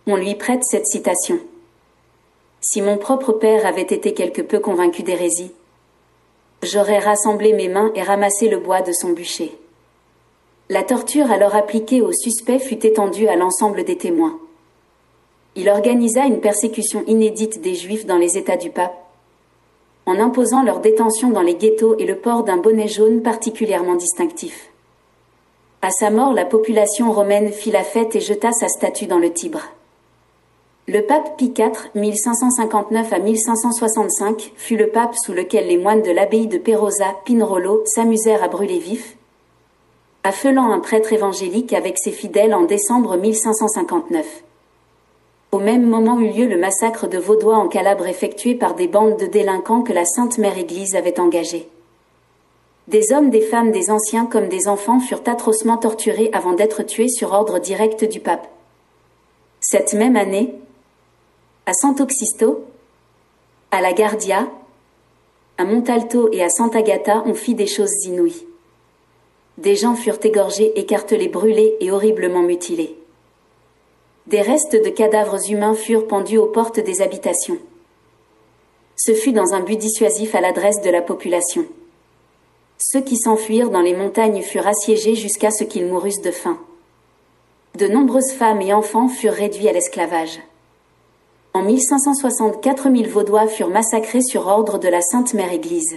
On lui prête cette citation. « Si mon propre père avait été quelque peu convaincu d'hérésie, J'aurais rassemblé mes mains et ramassé le bois de son bûcher. La torture alors appliquée au suspect fut étendue à l'ensemble des témoins. Il organisa une persécution inédite des Juifs dans les États du pape, en imposant leur détention dans les ghettos et le port d'un bonnet jaune particulièrement distinctif. À sa mort, la population romaine fit la fête et jeta sa statue dans le Tibre. Le pape Pie IV, 1559 à 1565, fut le pape sous lequel les moines de l'abbaye de Perosa, Pinerolo, s'amusèrent à brûler vif, affelant un prêtre évangélique avec ses fidèles en décembre 1559. Au même moment eut lieu le massacre de Vaudois en Calabre effectué par des bandes de délinquants que la Sainte Mère Église avait engagés. Des hommes, des femmes, des anciens comme des enfants furent atrocement torturés avant d'être tués sur ordre direct du pape. Cette même année, à Santo Xisto, à la Guardia, à Montalto et à Sant'Agata, on fit des choses inouïes. Des gens furent égorgés, écartelés, brûlés et horriblement mutilés. Des restes de cadavres humains furent pendus aux portes des habitations. Ce fut dans un but dissuasif à l'adresse de la population. Ceux qui s'enfuirent dans les montagnes furent assiégés jusqu'à ce qu'ils mourussent de faim. De nombreuses femmes et enfants furent réduits à l'esclavage. En 1560, 4000 Vaudois furent massacrés sur ordre de la Sainte Mère Église.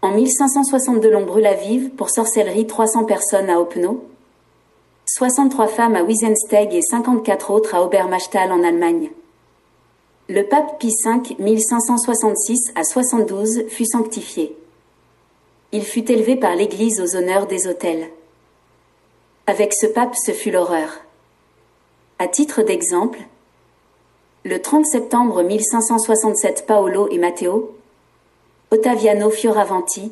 En 1562, l'on brûla vive, pour sorcellerie, 300 personnes à Oppenau, 63 femmes à Wiesensteg et 54 autres à Obermachtal en Allemagne. Le pape Pie V, 1566 à 72, fut sanctifié. Il fut élevé par l'Église aux honneurs des autels. Avec ce pape, ce fut l'horreur. À titre d'exemple, le 30 septembre 1567, Paolo et Matteo, Ottaviano Fioravanti,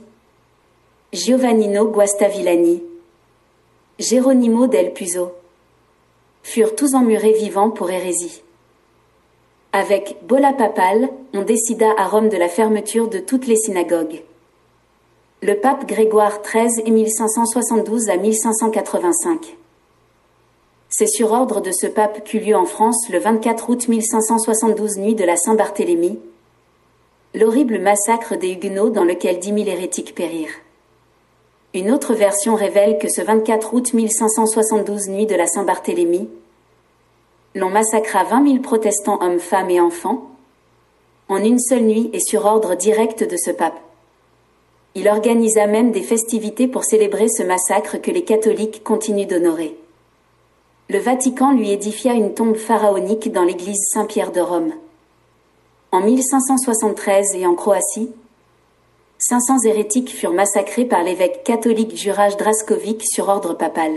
Giovannino Guastavillani, Geronimo del Puzo furent tous emmurés vivants pour hérésie. Avec Bolla papale, on décida à Rome de la fermeture de toutes les synagogues. Le pape Grégoire XIII et 1572 à 1585. C'est sur ordre de ce pape qu'eut lieu en France le 24 août 1572, nuit de la Saint-Barthélemy, l'horrible massacre des Huguenots dans lequel 10 000 hérétiques périrent. Une autre version révèle que ce 24 août 1572, nuit de la Saint-Barthélemy, l'on massacra 20 000 protestants hommes, femmes et enfants, en une seule nuit et sur ordre direct de ce pape. Il organisa même des festivités pour célébrer ce massacre que les catholiques continuent d'honorer. Le Vatican lui édifia une tombe pharaonique dans l'église Saint-Pierre de Rome. En 1573 et en Croatie, 500 hérétiques furent massacrés par l'évêque catholique Juraj Drašković sur ordre papal.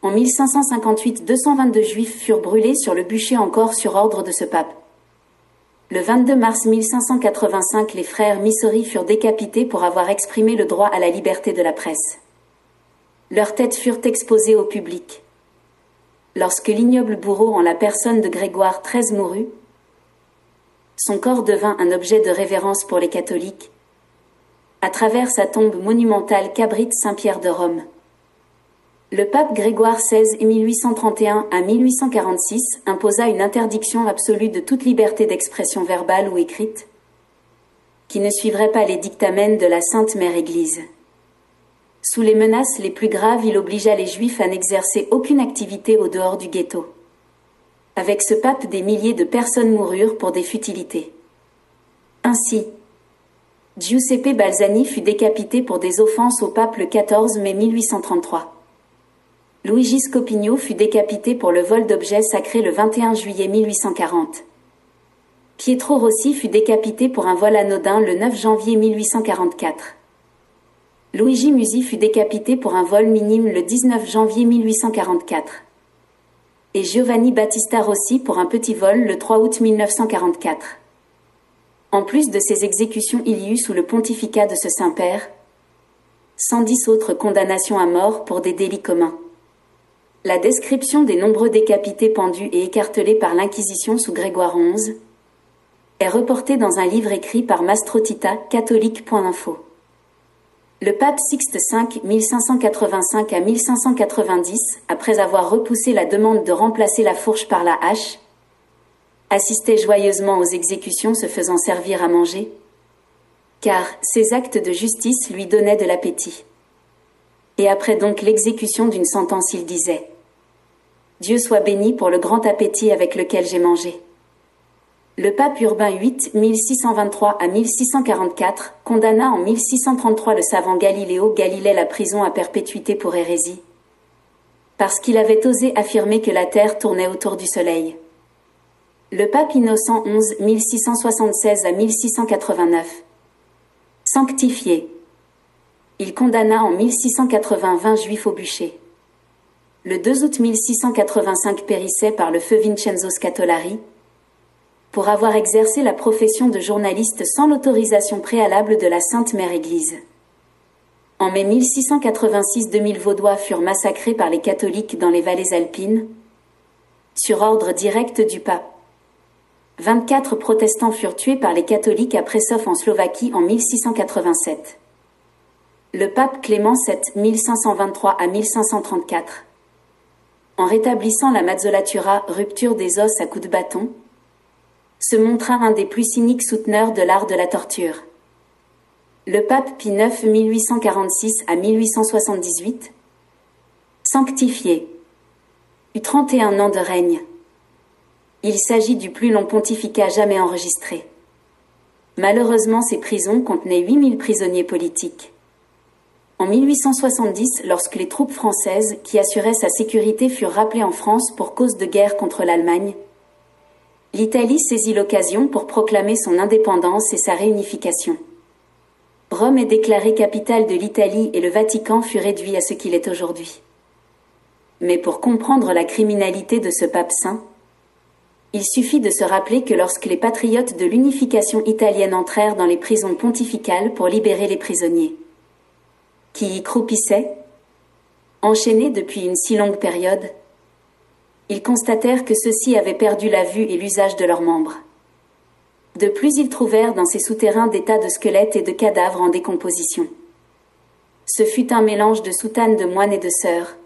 En 1558, 222 juifs furent brûlés sur le bûcher encore sur ordre de ce pape. Le 22 mars 1585, les frères Missori furent décapités pour avoir exprimé le droit à la liberté de la presse. Leurs têtes furent exposées au public. Lorsque l'ignoble bourreau en la personne de Grégoire XIII mourut, son corps devint un objet de révérence pour les catholiques, à travers sa tombe monumentale qu'abrite Saint-Pierre de Rome. Le pape Grégoire XVI, 1831 à 1846, imposa une interdiction absolue de toute liberté d'expression verbale ou écrite, qui ne suivrait pas les dictamens de la Sainte Mère Église. Sous les menaces les plus graves, il obligea les Juifs à n'exercer aucune activité au dehors du ghetto. Avec ce pape, des milliers de personnes moururent pour des futilités. Ainsi, Giuseppe Balzani fut décapité pour des offenses au pape le 14 mai 1833. Luigi Scopigno fut décapité pour le vol d'objets sacrés le 21 juillet 1840. Pietro Rossi fut décapité pour un vol anodin le 9 janvier 1844. Luigi Musi fut décapité pour un vol minime le 19 janvier 1844. Et Giovanni Battista Rossi pour un petit vol le 3 août 1944. En plus de ces exécutions, il y eut sous le pontificat de ce Saint-Père 110 autres condamnations à mort pour des délits communs. La description des nombreux décapités pendus et écartelés par l'Inquisition sous Grégoire XI est reportée dans un livre écrit par Mastrotita, catholique.info. Le pape Sixte V, 1585 à 1590, après avoir repoussé la demande de remplacer la fourche par la hache, assistait joyeusement aux exécutions se faisant servir à manger, car ses actes de justice lui donnaient de l'appétit. Et après donc l'exécution d'une sentence, il disait : Dieu soit béni pour le grand appétit avec lequel j'ai mangé. Le pape Urbain VIII, 1623 à 1644, condamna en 1633 le savant Galiléo Galilée à la prison à perpétuité pour hérésie, parce qu'il avait osé affirmer que la Terre tournait autour du Soleil. Le pape Innocent XI, 1676 à 1689, sanctifié. Il condamna en 1680 20 juifs au bûcher. Le 2 août 1685 périssait par le feu Vincenzo Scatolari, pour avoir exercé la profession de journaliste sans l'autorisation préalable de la Sainte Mère Église. En mai 1686, 2000 Vaudois furent massacrés par les catholiques dans les vallées alpines, sur ordre direct du pape. 24 protestants furent tués par les catholiques à Prešov en Slovaquie en 1687. Le pape Clément VII, 1523 à 1534. En rétablissant la mazzolatura, rupture des os à coups de bâton, se montra un des plus cyniques souteneurs de l'art de la torture. Le pape Pie IX, 1846 à 1878, sanctifié, eut 31 ans de règne. Il s'agit du plus long pontificat jamais enregistré. Malheureusement, ces prisons contenaient 8000 prisonniers politiques. En 1870, lorsque les troupes françaises qui assuraient sa sécurité furent rappelées en France pour cause de guerre contre l'Allemagne, l'Italie saisit l'occasion pour proclamer son indépendance et sa réunification. Rome est déclarée capitale de l'Italie et le Vatican fut réduit à ce qu'il est aujourd'hui. Mais pour comprendre la criminalité de ce pape saint, il suffit de se rappeler que lorsque les patriotes de l'unification italienne entrèrent dans les prisons pontificales pour libérer les prisonniers, qui y croupissaient, enchaînés depuis une si longue période, ils constatèrent que ceux-ci avaient perdu la vue et l'usage de leurs membres. De plus, ils trouvèrent dans ces souterrains des tas de squelettes et de cadavres en décomposition. Ce fut un mélange de soutanes de moines et de sœurs,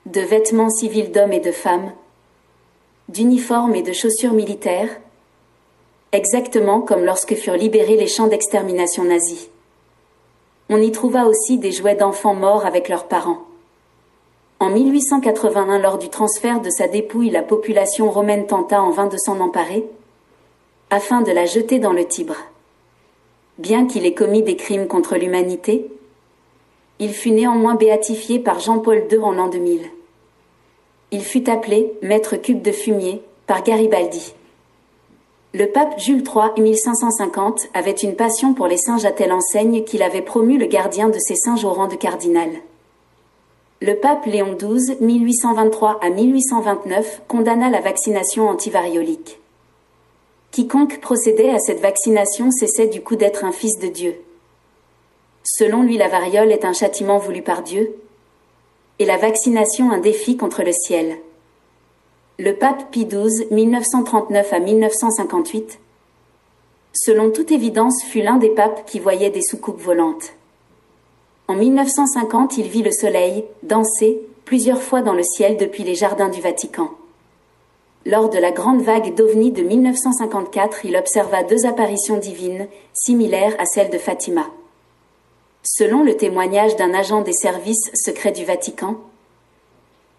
de vêtements civils d'hommes et de femmes, d'uniformes et de chaussures militaires, exactement comme lorsque furent libérés les champs d'extermination nazis. On y trouva aussi des jouets d'enfants morts avec leurs parents. En 1881, lors du transfert de sa dépouille, la population romaine tenta en vain de s'en emparer, afin de la jeter dans le Tibre. Bien qu'il ait commis des crimes contre l'humanité, il fut néanmoins béatifié par Jean-Paul II en l'an 2000. Il fut appelé Maître Cube de Fumier par Garibaldi. Le pape Jules III, 1550, avait une passion pour les singes à telle enseigne qu'il avait promu le gardien de ces singes au rang de cardinal. Le pape Léon XII, 1823 à 1829, condamna la vaccination antivariolique. Quiconque procédait à cette vaccination cessait du coup d'être un fils de Dieu. Selon lui, la variole est un châtiment voulu par Dieu, et la vaccination un défi contre le ciel. Le pape Pie XII, 1939 à 1958, selon toute évidence, fut l'un des papes qui voyait des soucoupes volantes. En 1950, il vit le soleil danser plusieurs fois dans le ciel depuis les jardins du Vatican. Lors de la grande vague d'OVNI de 1954, il observa 2 apparitions divines, similaires à celles de Fatima. Selon le témoignage d'un agent des services secrets du Vatican,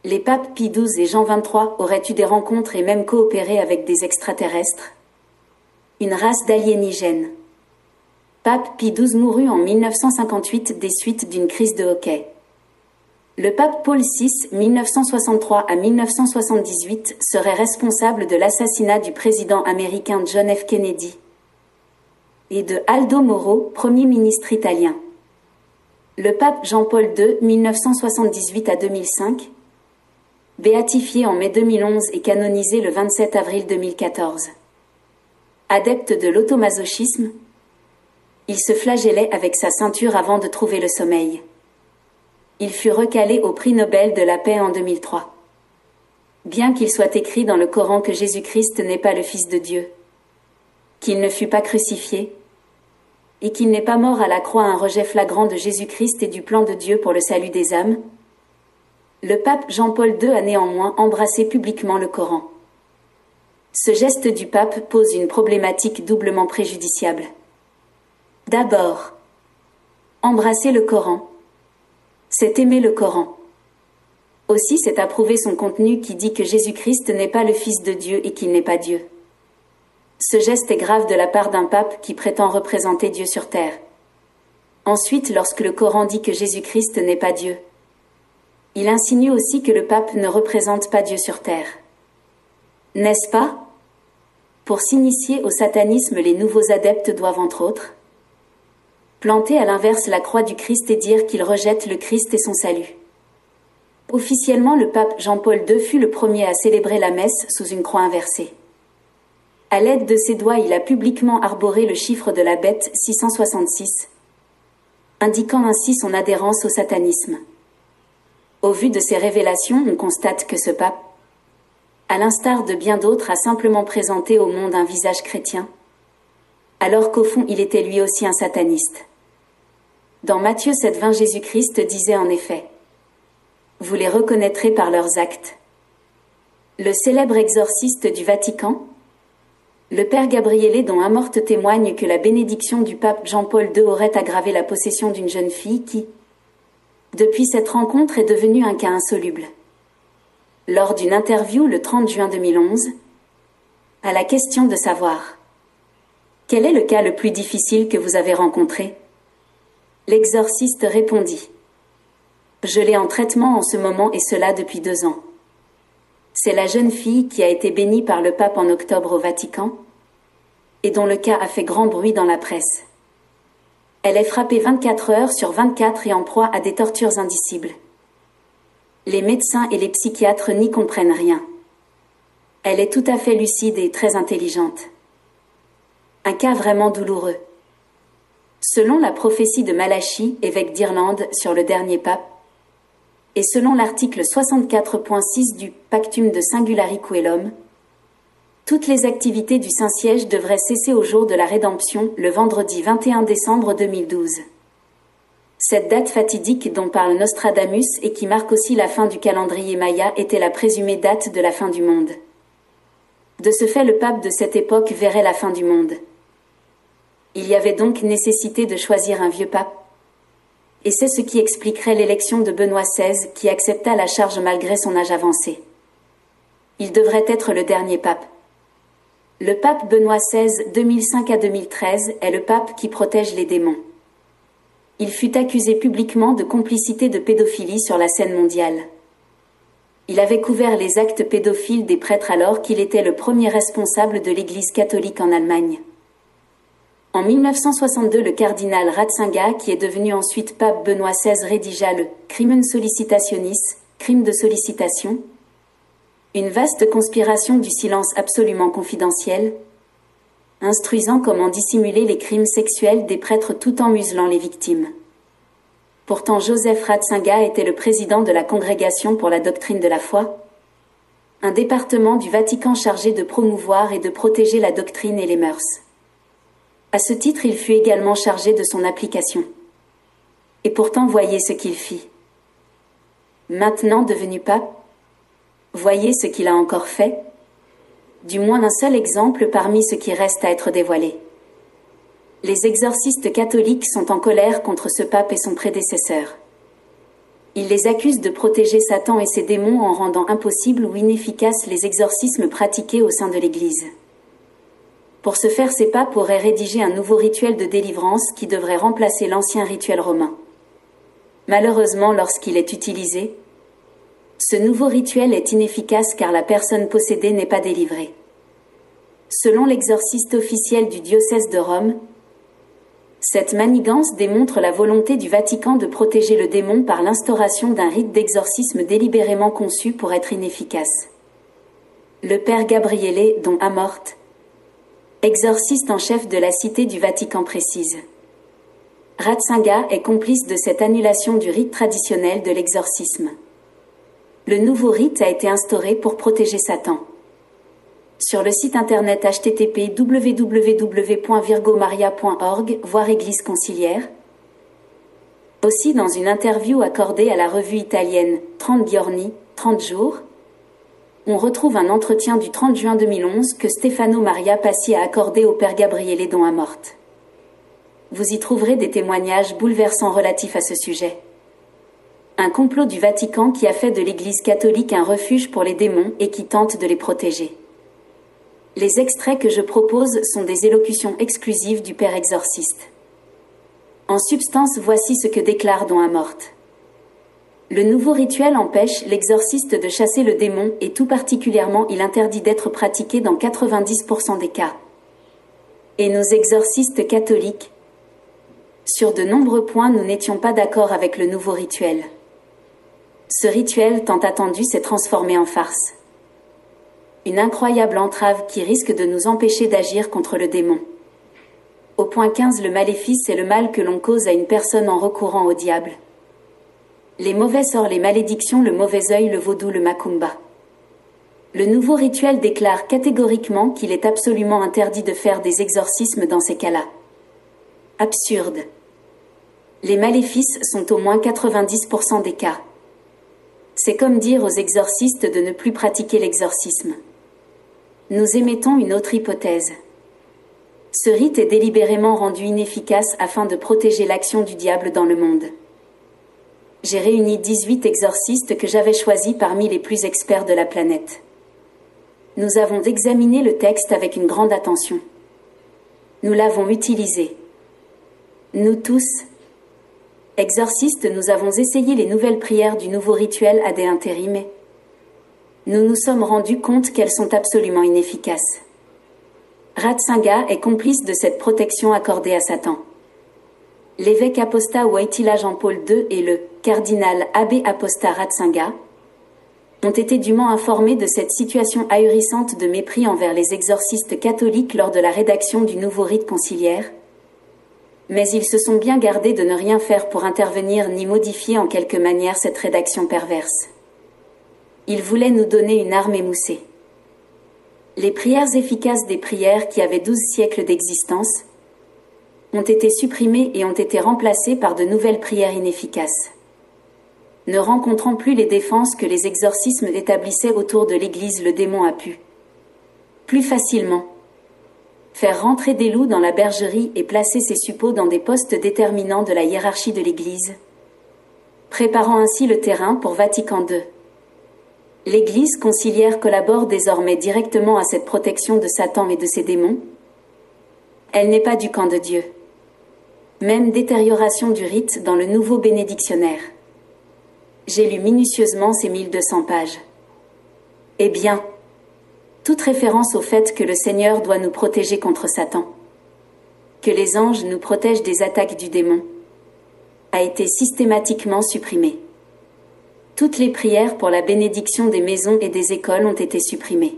les papes Pie XII et Jean XXIII auraient eu des rencontres et même coopéré avec des extraterrestres, une race d'aliénigènes. Pape Pie XII mourut en 1958 des suites d'une crise de hoquet. Le pape Paul VI, 1963 à 1978, serait responsable de l'assassinat du président américain John F. Kennedy et de Aldo Moro, Premier ministre italien. Le pape Jean-Paul II, 1978 à 2005, béatifié en mai 2011 et canonisé le 27 avril 2014. Adepte de l'automasochisme, il se flagellait avec sa ceinture avant de trouver le sommeil. Il fut recalé au prix Nobel de la paix en 2003. Bien qu'il soit écrit dans le Coran que Jésus-Christ n'est pas le Fils de Dieu, qu'il ne fut pas crucifié, et qu'il n'est pas mort à la croix, un rejet flagrant de Jésus-Christ et du plan de Dieu pour le salut des âmes, le pape Jean-Paul II a néanmoins embrassé publiquement le Coran. Ce geste du pape pose une problématique doublement préjudiciable. D'abord, embrasser le Coran, c'est aimer le Coran. Aussi, c'est approuver son contenu qui dit que Jésus-Christ n'est pas le Fils de Dieu et qu'il n'est pas Dieu. Ce geste est grave de la part d'un pape qui prétend représenter Dieu sur terre. Ensuite, lorsque le Coran dit que Jésus-Christ n'est pas Dieu, il insinue aussi que le pape ne représente pas Dieu sur terre. N'est-ce pas? Pour s'initier au satanisme, les nouveaux adeptes doivent, entre autres, planter à l'inverse la croix du Christ et dire qu'ils rejettent le Christ et son salut. Officiellement, le pape Jean-Paul II fut le premier à célébrer la messe sous une croix inversée. À l'aide de ses doigts, il a publiquement arboré le chiffre de la bête 666, indiquant ainsi son adhérence au satanisme. Au vu de ces révélations, on constate que ce pape, à l'instar de bien d'autres, a simplement présenté au monde un visage chrétien, alors qu'au fond il était lui aussi un sataniste. Dans Matthieu 7,20, Jésus-Christ disait en effet: « Vous les reconnaîtrez par leurs actes. » Le célèbre exorciste du Vatican, le père Gabriele dont Amorth témoigne que la bénédiction du pape Jean-Paul II aurait aggravé la possession d'une jeune fille qui, depuis cette rencontre, est devenue un cas insoluble. Lors d'une interview le 30 juin 2011, à la question de savoir « Quel est le cas le plus difficile que vous avez rencontré ?» l'exorciste répondit « Je l'ai en traitement en ce moment et cela depuis 2 ans. C'est la jeune fille qui a été bénie par le pape en octobre au Vatican et dont le cas a fait grand bruit dans la presse. Elle est frappée 24 heures sur 24 et en proie à des tortures indicibles. Les médecins et les psychiatres n'y comprennent rien. Elle est tout à fait lucide et très intelligente. Un cas vraiment douloureux. Selon la prophétie de Malachie, évêque d'Irlande, sur le dernier pape, et selon l'article 64.6 du Pactum de Singulari Coelum, toutes les activités du Saint-Siège devraient cesser au jour de la rédemption, le vendredi 21 décembre 2012. Cette date fatidique dont parle Nostradamus et qui marque aussi la fin du calendrier Maya était la présumée date de la fin du monde. De ce fait, le pape de cette époque verrait la fin du monde. Il y avait donc nécessité de choisir un vieux pape. Et c'est ce qui expliquerait l'élection de Benoît XVI, qui accepta la charge malgré son âge avancé. Il devrait être le dernier pape. Le pape Benoît XVI, 2005 à 2013, est le pape qui protège les démons. Il fut accusé publiquement de complicité de pédophilie sur la scène mondiale. Il avait couvert les actes pédophiles des prêtres alors qu'il était le premier responsable de l'Église catholique en Allemagne. En 1962, le cardinal Ratzinger, qui est devenu ensuite pape Benoît XVI, rédigea le Crimen Sollicitationis, crime de sollicitation, une vaste conspiration du silence absolument confidentiel, instruisant comment dissimuler les crimes sexuels des prêtres tout en muselant les victimes. Pourtant, Joseph Ratzinger était le président de la Congrégation pour la doctrine de la foi, un département du Vatican chargé de promouvoir et de protéger la doctrine et les mœurs. À ce titre, il fut également chargé de son application. Et pourtant, voyez ce qu'il fit. Maintenant devenu pape, voyez ce qu'il a encore fait, du moins un seul exemple parmi ceux qui restent à être dévoilés. Les exorcistes catholiques sont en colère contre ce pape et son prédécesseur. Ils les accusent de protéger Satan et ses démons en rendant impossibles ou inefficaces les exorcismes pratiqués au sein de l'Église. Pour ce faire, ces papes auraient rédigé un nouveau rituel de délivrance qui devrait remplacer l'ancien rituel romain. Malheureusement, lorsqu'il est utilisé, ce nouveau rituel est inefficace car la personne possédée n'est pas délivrée. Selon l'exorciste officiel du diocèse de Rome, cette manigance démontre la volonté du Vatican de protéger le démon par l'instauration d'un rite d'exorcisme délibérément conçu pour être inefficace. Le père Gabriele, dont Amorth, exorciste en chef de la Cité du Vatican, précise: Ratzinger est complice de cette annulation du rite traditionnel de l'exorcisme. Le nouveau rite a été instauré pour protéger Satan. Sur le site internet http://www.virgomaria.org, voir Église conciliaire. Aussi, dans une interview accordée à la revue italienne 30 giorni, 30 jours, on retrouve un entretien du 30 juin 2011 que Stefano Maria Passi a accordé au père Gabriele don Amorth. Vous y trouverez des témoignages bouleversants relatifs à ce sujet. Un complot du Vatican qui a fait de l'Église catholique un refuge pour les démons et qui tente de les protéger. Les extraits que je propose sont des élocutions exclusives du Père exorciste. En substance, voici ce que déclare Don Amort. Le nouveau rituel empêche l'exorciste de chasser le démon et tout particulièrement il interdit d'être pratiqué dans 90% des cas. Et nos exorcistes catholiques, sur de nombreux points nous n'étions pas d'accord avec le nouveau rituel. Ce rituel tant attendu s'est transformé en farce. Une incroyable entrave qui risque de nous empêcher d'agir contre le démon. Au point 15, le maléfice est le mal que l'on cause à une personne en recourant au diable. Les mauvais sorts, les malédictions, le mauvais œil, le vaudou, le macumba. Le nouveau rituel déclare catégoriquement qu'il est absolument interdit de faire des exorcismes dans ces cas-là. Absurde. Les maléfices sont au moins 90% des cas. C'est comme dire aux exorcistes de ne plus pratiquer l'exorcisme. Nous émettons une autre hypothèse. Ce rite est délibérément rendu inefficace afin de protéger l'action du diable dans le monde. J'ai réuni 18 exorcistes que j'avais choisis parmi les plus experts de la planète. Nous avons examiné le texte avec une grande attention. Nous l'avons utilisé. Nous tous, exorcistes, nous avons essayé les nouvelles prières du nouveau rituel ad interim. Nous nous sommes rendus compte qu'elles sont absolument inefficaces. Ratzinger est complice de cette protection accordée à Satan. L'évêque apostat Wojtyła Jean-Paul II et le cardinal abbé apostat Ratzinger ont été dûment informés de cette situation ahurissante de mépris envers les exorcistes catholiques lors de la rédaction du nouveau rite conciliaire, mais ils se sont bien gardés de ne rien faire pour intervenir ni modifier en quelque manière cette rédaction perverse. Ils voulaient nous donner une arme émoussée. Les prières efficaces des prières qui avaient 12 siècles d'existence ont été supprimées et ont été remplacées par de nouvelles prières inefficaces. Ne rencontrant plus les défenses que les exorcismes établissaient autour de l'Église, le démon a pu plus facilement faire rentrer des loups dans la bergerie et placer ses suppôts dans des postes déterminants de la hiérarchie de l'Église, préparant ainsi le terrain pour Vatican II. L'Église conciliaire collabore désormais directement à cette protection de Satan et de ses démons. Elle n'est pas du camp de Dieu. Même détérioration du rite dans le nouveau bénédictionnaire. J'ai lu minutieusement ces 1200 pages. Eh bien, toute référence au fait que le Seigneur doit nous protéger contre Satan, que les anges nous protègent des attaques du démon, a été systématiquement supprimée. Toutes les prières pour la bénédiction des maisons et des écoles ont été supprimées.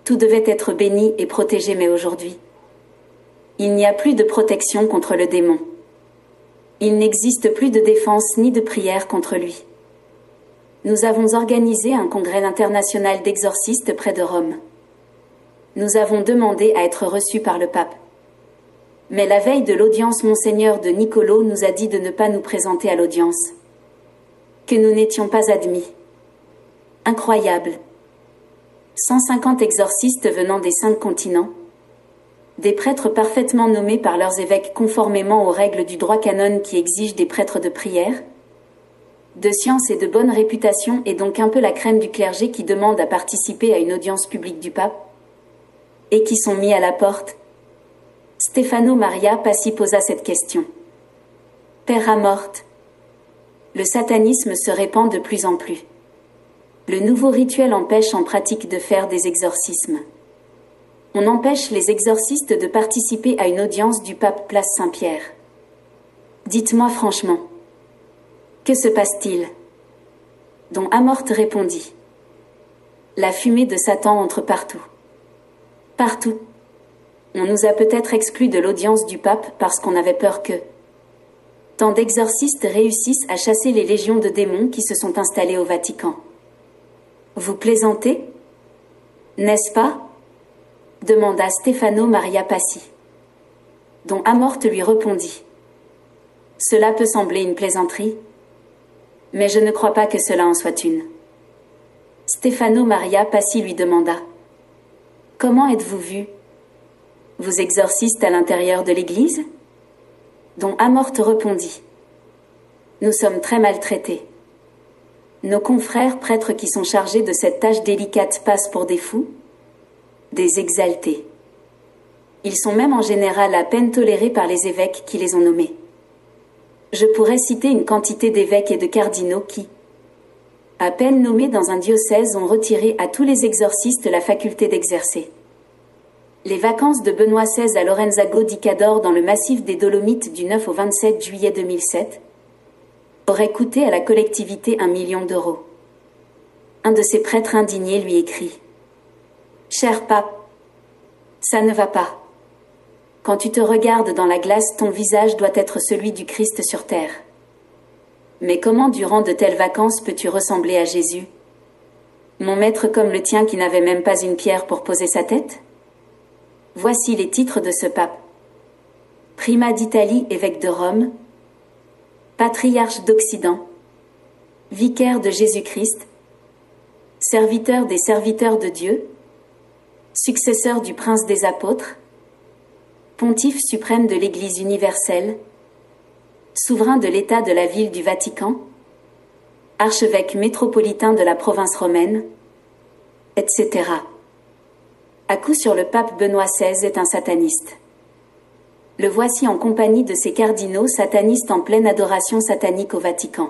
Tout devait être béni et protégé, mais aujourd'hui, il n'y a plus de protection contre le démon. Il n'existe plus de défense ni de prière contre lui. Nous avons organisé un congrès international d'exorcistes près de Rome. Nous avons demandé à être reçus par le pape. Mais la veille de l'audience, Monseigneur de Nicolo nous a dit de ne pas nous présenter à l'audience. Que nous n'étions pas admis. Incroyable. 150 exorcistes venant des 5 continents. Des prêtres parfaitement nommés par leurs évêques conformément aux règles du droit canon qui exigent des prêtres de prière, de science et de bonne réputation, et donc un peu la crème du clergé qui demande à participer à une audience publique du pape, et qui sont mis à la porte. Stefano Maria Passi posa cette question. Père Amort, le satanisme se répand de plus en plus. Le nouveau rituel empêche en pratique de faire des exorcismes. On empêche les exorcistes de participer à une audience du pape place Saint-Pierre. Dites-moi franchement, que se passe-t-il? Don Amort répondit. La fumée de Satan entre partout. Partout. On nous a peut-être exclus de l'audience du pape parce qu'on avait peur que tant d'exorcistes réussissent à chasser les légions de démons qui se sont installés au Vatican. Vous plaisantez? N'est-ce pas? Demanda Stefano Maria Passi. Don Amort lui répondit. Cela peut sembler une plaisanterie, mais je ne crois pas que cela en soit une. Stefano Maria Passi lui demanda. Comment êtes-vous vu? Vous exorciste à l'intérieur de l'église? Dont Amorte répondit. Nous sommes très maltraités. Nos confrères prêtres qui sont chargés de cette tâche délicate passent pour des fous, des exaltés. Ils sont même en général à peine tolérés par les évêques qui les ont nommés. Je pourrais citer une quantité d'évêques et de cardinaux qui, à peine nommés dans un diocèse, ont retiré à tous les exorcistes la faculté d'exercer. Les vacances de Benoît XVI à Lorenzago di Cadore dans le massif des Dolomites du 9 au 27 juillet 2007 auraient coûté à la collectivité 1 million d'euros. Un de ses prêtres indignés lui écrit « Cher pape, ça ne va pas. Quand tu te regardes dans la glace, ton visage doit être celui du Christ sur terre. Mais comment durant de telles vacances peux-tu ressembler à Jésus? Mon maître comme le tien qui n'avait même pas une pierre pour poser sa tête? » Voici les titres de ce pape. Prima d'Italie, évêque de Rome, patriarche d'Occident, vicaire de Jésus-Christ, serviteur des serviteurs de Dieu, successeur du prince des apôtres, pontife suprême de l'Église universelle, souverain de l'État de la ville du Vatican, archevêque métropolitain de la province romaine, etc. À coup sûr, le pape Benoît XVI est un sataniste. Le voici en compagnie de ses cardinaux satanistes en pleine adoration satanique au Vatican.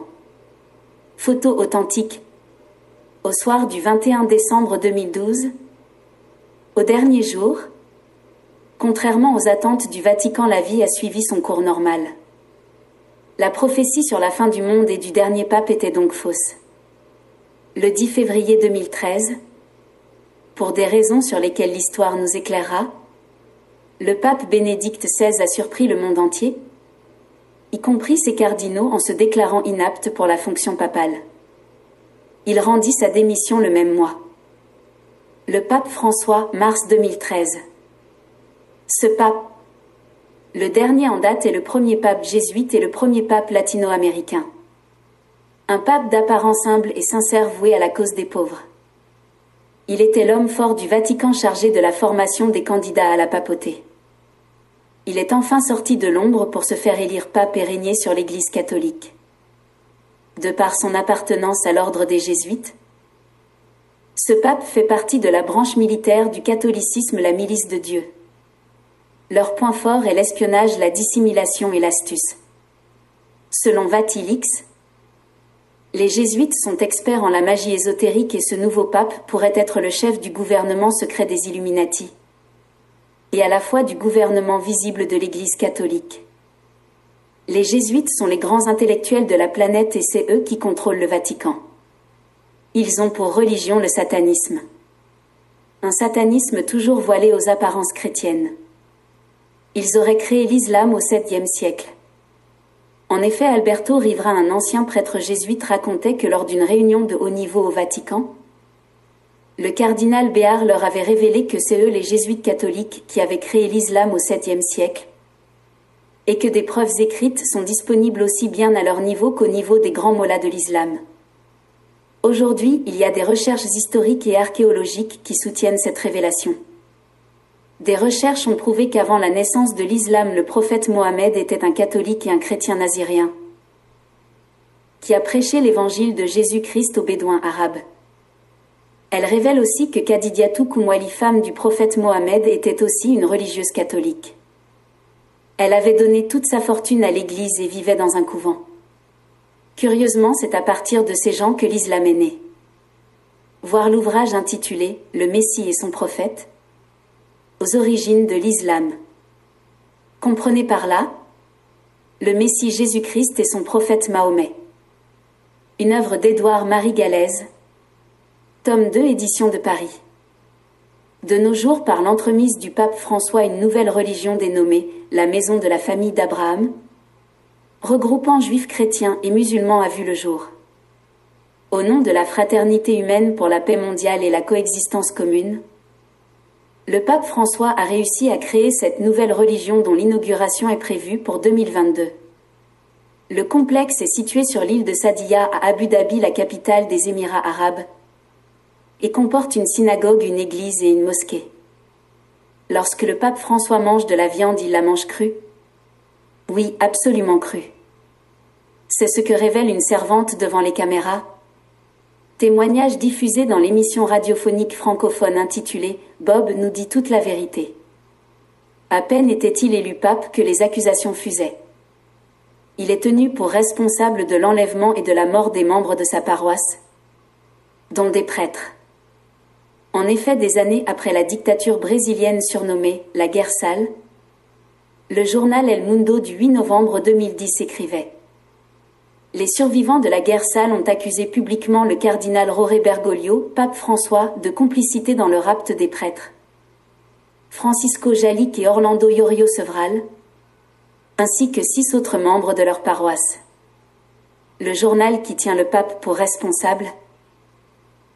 Photo authentique. Au soir du 21 décembre 2012, au dernier jour, contrairement aux attentes du Vatican, la vie a suivi son cours normal. La prophétie sur la fin du monde et du dernier pape était donc fausse. Le 10 février 2013, pour des raisons sur lesquelles l'histoire nous éclairera, le pape Bénédicte XVI a surpris le monde entier, y compris ses cardinaux, en se déclarant inapte pour la fonction papale. Il rendit sa démission le même mois. Le pape François, mars 2013. Ce pape, le dernier en date, est le premier pape jésuite et le premier pape latino-américain. Un pape d'apparence humble et sincère voué à la cause des pauvres. Il était l'homme fort du Vatican chargé de la formation des candidats à la papauté. Il est enfin sorti de l'ombre pour se faire élire pape et régner sur l'Église catholique. De par son appartenance à l'ordre des Jésuites, ce pape fait partie de la branche militaire du catholicisme, la milice de Dieu. Leur point fort est l'espionnage, la dissimulation et l'astuce. Selon Vatilix, les jésuites sont experts en la magie ésotérique et ce nouveau pape pourrait être le chef du gouvernement secret des Illuminati et à la fois du gouvernement visible de l'Église catholique. Les jésuites sont les grands intellectuels de la planète et c'est eux qui contrôlent le Vatican. Ils ont pour religion le satanisme. Un satanisme toujours voilé aux apparences chrétiennes. Ils auraient créé l'islam au 7e siècle. En effet, Alberto Rivera, un ancien prêtre jésuite, racontait que lors d'une réunion de haut niveau au Vatican, le cardinal Béard leur avait révélé que c'est eux, les jésuites catholiques, qui avaient créé l'islam au 7e siècle, et que des preuves écrites sont disponibles aussi bien à leur niveau qu'au niveau des grands mollahs de l'islam. Aujourd'hui, il y a des recherches historiques et archéologiques qui soutiennent cette révélation. Des recherches ont prouvé qu'avant la naissance de l'islam, le prophète Mohammed était un catholique et un chrétien nazirien, qui a prêché l'évangile de Jésus-Christ aux Bédouins arabes. Elle révèle aussi que Khadijatou Koumouli, femme du prophète Mohammed, était aussi une religieuse catholique. Elle avait donné toute sa fortune à l'Église et vivait dans un couvent. Curieusement, c'est à partir de ces gens que l'islam est né. Voir l'ouvrage intitulé « Le Messie et son prophète » aux origines de l'islam. Comprenez par là le Messie Jésus-Christ et son prophète Mahomet. Une œuvre d'Édouard-Marie Galaise, tome 2, édition de Paris. De nos jours, par l'entremise du pape François, une nouvelle religion dénommée la Maison de la famille d'Abraham, regroupant juifs, chrétiens et musulmans, a vu le jour. Au nom de la fraternité humaine pour la paix mondiale et la coexistence commune, le pape François a réussi à créer cette nouvelle religion dont l'inauguration est prévue pour 2022. Le complexe est situé sur l'île de Sadia à Abu Dhabi, la capitale des Émirats arabes, et comporte une synagogue, une église et une mosquée. Lorsque le pape François mange de la viande, il la mange crue. Oui, absolument cru. C'est ce que révèle une servante devant les caméras. Témoignage diffusé dans l'émission radiophonique francophone intitulée « Bob nous dit toute la vérité ». À peine était-il élu pape que les accusations fusaient. Il est tenu pour responsable de l'enlèvement et de la mort des membres de sa paroisse, dont des prêtres. En effet, des années après la dictature brésilienne surnommée « la guerre sale », le journal El Mundo du 8 novembre 2010 écrivait: les survivants de la guerre sale ont accusé publiquement le cardinal Jorge Bergoglio, pape François, de complicité dans le rapt des prêtres. Francisco Jalic et Orlando Yorio Sevral, ainsi que 6 autres membres de leur paroisse. Le journal qui tient le pape pour responsable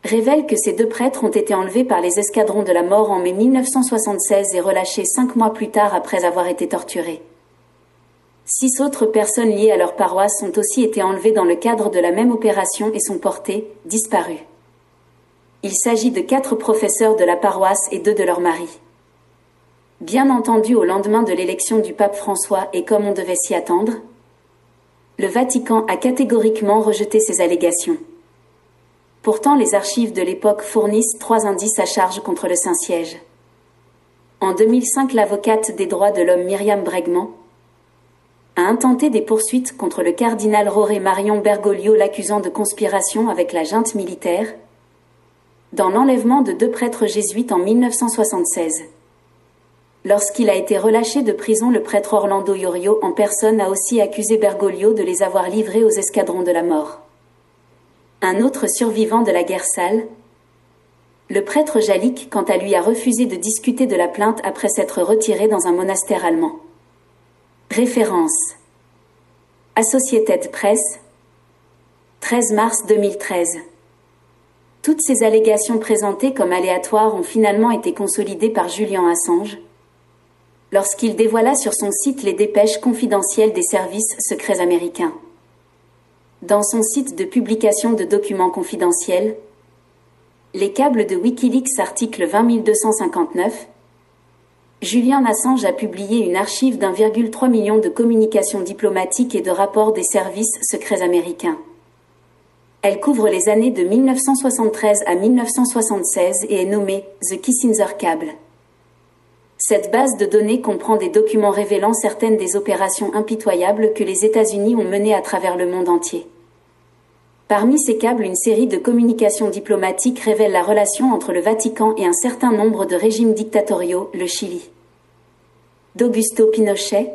révèle que ces 2 prêtres ont été enlevés par les escadrons de la mort en mai 1976 et relâchés 5 mois plus tard après avoir été torturés. 6 autres personnes liées à leur paroisse ont aussi été enlevées dans le cadre de la même opération et sont portées disparues. Il s'agit de 4 professeurs de la paroisse et 2 de leurs maris. Bien entendu, au lendemain de l'élection du pape François et comme on devait s'y attendre, le Vatican a catégoriquement rejeté ces allégations. Pourtant, les archives de l'époque fournissent 3 indices à charge contre le Saint-Siège. En 2005, l'avocate des droits de l'homme Myriam Bregman a intenté des poursuites contre le cardinal Jorge Marion Bergoglio, l'accusant de conspiration avec la junte militaire dans l'enlèvement de 2 prêtres jésuites en 1976. Lorsqu'il a été relâché de prison, le prêtre Orlando Yorio en personne a aussi accusé Bergoglio de les avoir livrés aux escadrons de la mort. Un autre survivant de la guerre sale, le prêtre Jalic, quant à lui, a refusé de discuter de la plainte après s'être retiré dans un monastère allemand. Référence: Associated Press, 13 mars 2013. Toutes ces allégations présentées comme aléatoires ont finalement été consolidées par Julian Assange lorsqu'il dévoila sur son site les dépêches confidentielles des services secrets américains. Dans son site de publication de documents confidentiels, les câbles de Wikileaks article 20259, Julian Assange a publié une archive d'1,3 million de communications diplomatiques et de rapports des services secrets américains. Elle couvre les années de 1973 à 1976 et est nommée The Kissinger Cable. Cette base de données comprend des documents révélant certaines des opérations impitoyables que les États-Unis ont menées à travers le monde entier. Parmi ces câbles, une série de communications diplomatiques révèle la relation entre le Vatican et un certain nombre de régimes dictatoriaux, le Chili d'Augusto Pinochet,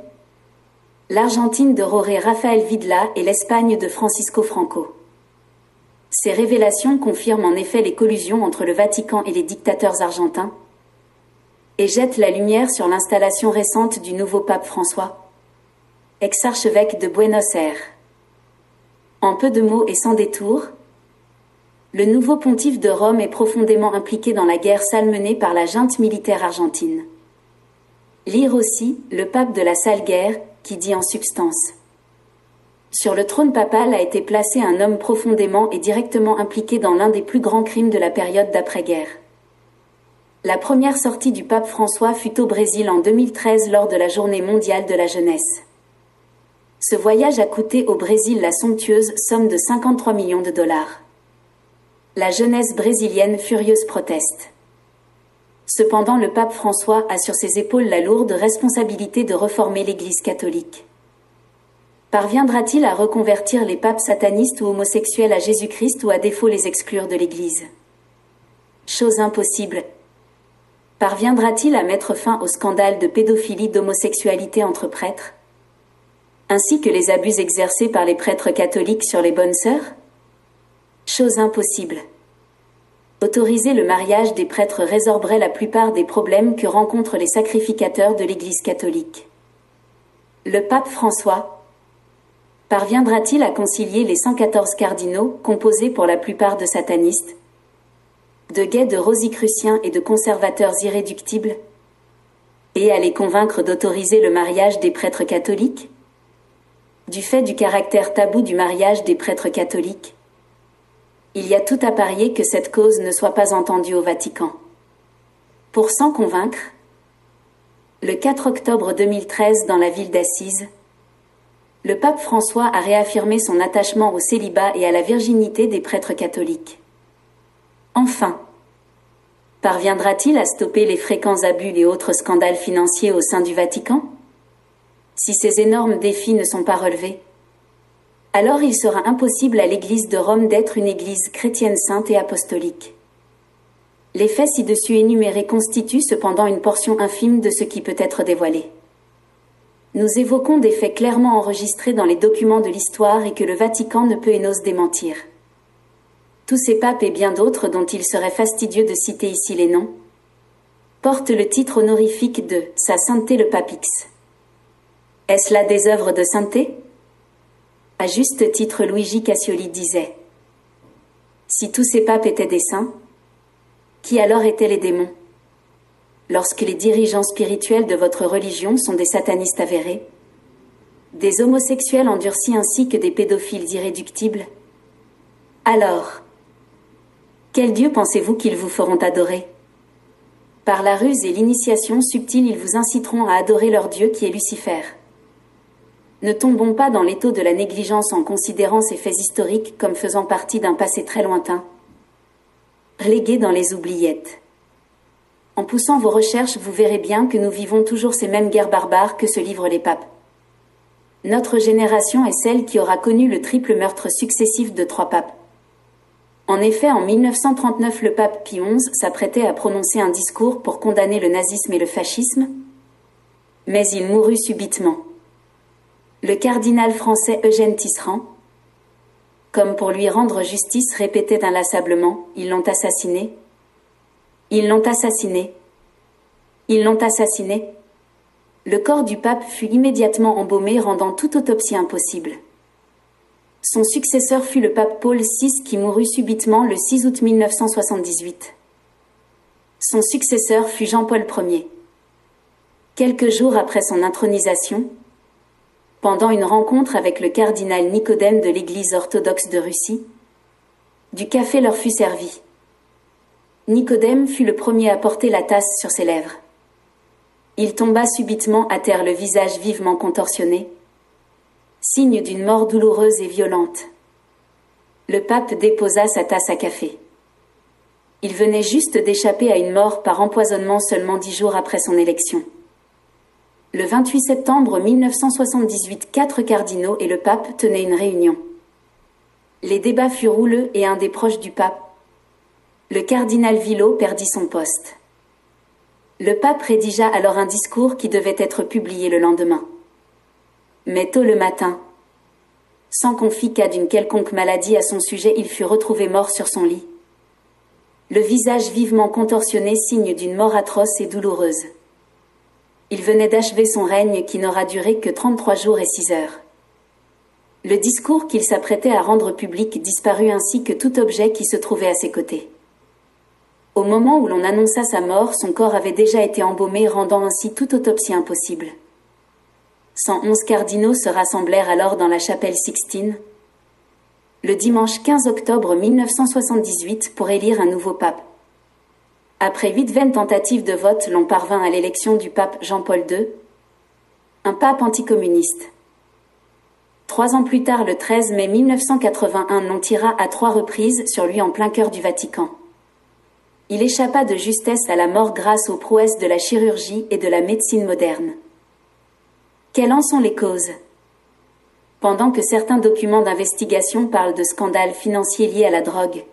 l'Argentine de Jorge Rafael Videla et l'Espagne de Francisco Franco. Ces révélations confirment en effet les collusions entre le Vatican et les dictateurs argentins et jettent la lumière sur l'installation récente du nouveau pape François, ex-archevêque de Buenos Aires. En peu de mots et sans détour, le nouveau pontife de Rome est profondément impliqué dans la guerre sale menée par la junte militaire argentine. Lire aussi le pape de la sale guerre, qui dit en substance: sur le trône papal a été placé un homme profondément et directement impliqué dans l'un des plus grands crimes de la période d'après-guerre. La première sortie du pape François fut au Brésil en 2013 lors de la Journée mondiale de la jeunesse. Ce voyage a coûté au Brésil la somptueuse somme de 53 millions de dollars. La jeunesse brésilienne furieuse proteste. Cependant, le pape François a sur ses épaules la lourde responsabilité de reformer l'Église catholique. Parviendra-t-il à reconvertir les papes satanistes ou homosexuels à Jésus-Christ ou à défaut les exclure de l'Église? Chose impossible. Parviendra-t-il à mettre fin au scandale de pédophilie d'homosexualité entre prêtres, ainsi que les abus exercés par les prêtres catholiques sur les bonnes sœurs? Chose impossible. Autoriser le mariage des prêtres résorberait la plupart des problèmes que rencontrent les sacrificateurs de l'Église catholique. Le pape François parviendra-t-il à concilier les 114 cardinaux, composés pour la plupart de satanistes, de gays de rosicruciens et de conservateurs irréductibles, et à les convaincre d'autoriser le mariage des prêtres catholiques? Du fait du caractère tabou du mariage des prêtres catholiques, il y a tout à parier que cette cause ne soit pas entendue au Vatican. Pour s'en convaincre, le 4 octobre 2013 dans la ville d'Assise, Le pape François a réaffirmé son attachement au célibat et à la virginité des prêtres catholiques. Enfin, parviendra-t-il à stopper les fréquents abus et autres scandales financiers au sein du Vatican? Si ces énormes défis ne sont pas relevés, alors il sera impossible à l'Église de Rome d'être une Église chrétienne sainte et apostolique. Les faits ci-dessus énumérés constituent cependant une portion infime de ce qui peut être dévoilé. Nous évoquons des faits clairement enregistrés dans les documents de l'histoire et que le Vatican ne peut et n'ose démentir. Tous ces papes et bien d'autres dont il serait fastidieux de citer ici les noms, portent le titre honorifique de « Sa Sainteté le Pape X ». Est-ce là des œuvres de sainteté? À juste titre, Luigi Cassioli disait « Si tous ces papes étaient des saints, qui alors étaient les démons? Lorsque les dirigeants spirituels de votre religion sont des satanistes avérés, des homosexuels endurcis ainsi que des pédophiles irréductibles, alors, quel Dieu pensez-vous qu'ils vous feront adorer? Par la ruse et l'initiation subtile, ils vous inciteront à adorer leur Dieu qui est Lucifer. Ne tombons pas dans l'étau de la négligence en considérant ces faits historiques comme faisant partie d'un passé très lointain, relégués dans les oubliettes. En poussant vos recherches, vous verrez bien que nous vivons toujours ces mêmes guerres barbares que se livrent les papes. Notre génération est celle qui aura connu le triple meurtre successif de 3 papes. En effet, en 1939, le pape Pie XI s'apprêtait à prononcer un discours pour condamner le nazisme et le fascisme, mais il mourut subitement. Le cardinal français Eugène Tisserand, comme pour lui rendre justice, répétait inlassablement « Ils l'ont assassiné ». Ils l'ont assassiné. Ils l'ont assassiné. Le corps du pape fut immédiatement embaumé, rendant toute autopsie impossible. Son successeur fut le pape Paul VI qui mourut subitement le 6 août 1978. Son successeur fut Jean-Paul Ier. Quelques jours après son intronisation, pendant une rencontre avec le cardinal Nicodème de l'Église orthodoxe de Russie, du café leur fut servi. Nicodème fut le premier à porter la tasse sur ses lèvres. Il tomba subitement à terre, le visage vivement contorsionné, signe d'une mort douloureuse et violente. Le pape déposa sa tasse à café. Il venait juste d'échapper à une mort par empoisonnement seulement 10 jours après son élection. Le 28 septembre 1978, 4 cardinaux et le pape tenaient une réunion. Les débats furent houleux et un des proches du pape, le cardinal Villot, perdit son poste. Le pape rédigea alors un discours qui devait être publié le lendemain. Mais tôt le matin, sans qu'on fît cas d'une quelconque maladie à son sujet, il fut retrouvé mort sur son lit. Le visage vivement contorsionné, signe d'une mort atroce et douloureuse. Il venait d'achever son règne qui n'aura duré que 33 jours et 6 heures. Le discours qu'il s'apprêtait à rendre public disparut ainsi que tout objet qui se trouvait à ses côtés. Au moment où l'on annonça sa mort, son corps avait déjà été embaumé, rendant ainsi toute autopsie impossible. 111 cardinaux se rassemblèrent alors dans la chapelle Sixtine, le dimanche 15 octobre 1978, pour élire un nouveau pape. Après 8 vaines tentatives de vote, l'on parvint à l'élection du pape Jean-Paul II, un pape anticommuniste. 3 ans plus tard, le 13 mai 1981, l'on tira à 3 reprises sur lui en plein cœur du Vatican. Il échappa de justesse à la mort grâce aux prouesses de la chirurgie et de la médecine moderne. Quelles en sont les causes? Pendant que certains documents d'investigation parlent de scandales financiers liés à la drogue,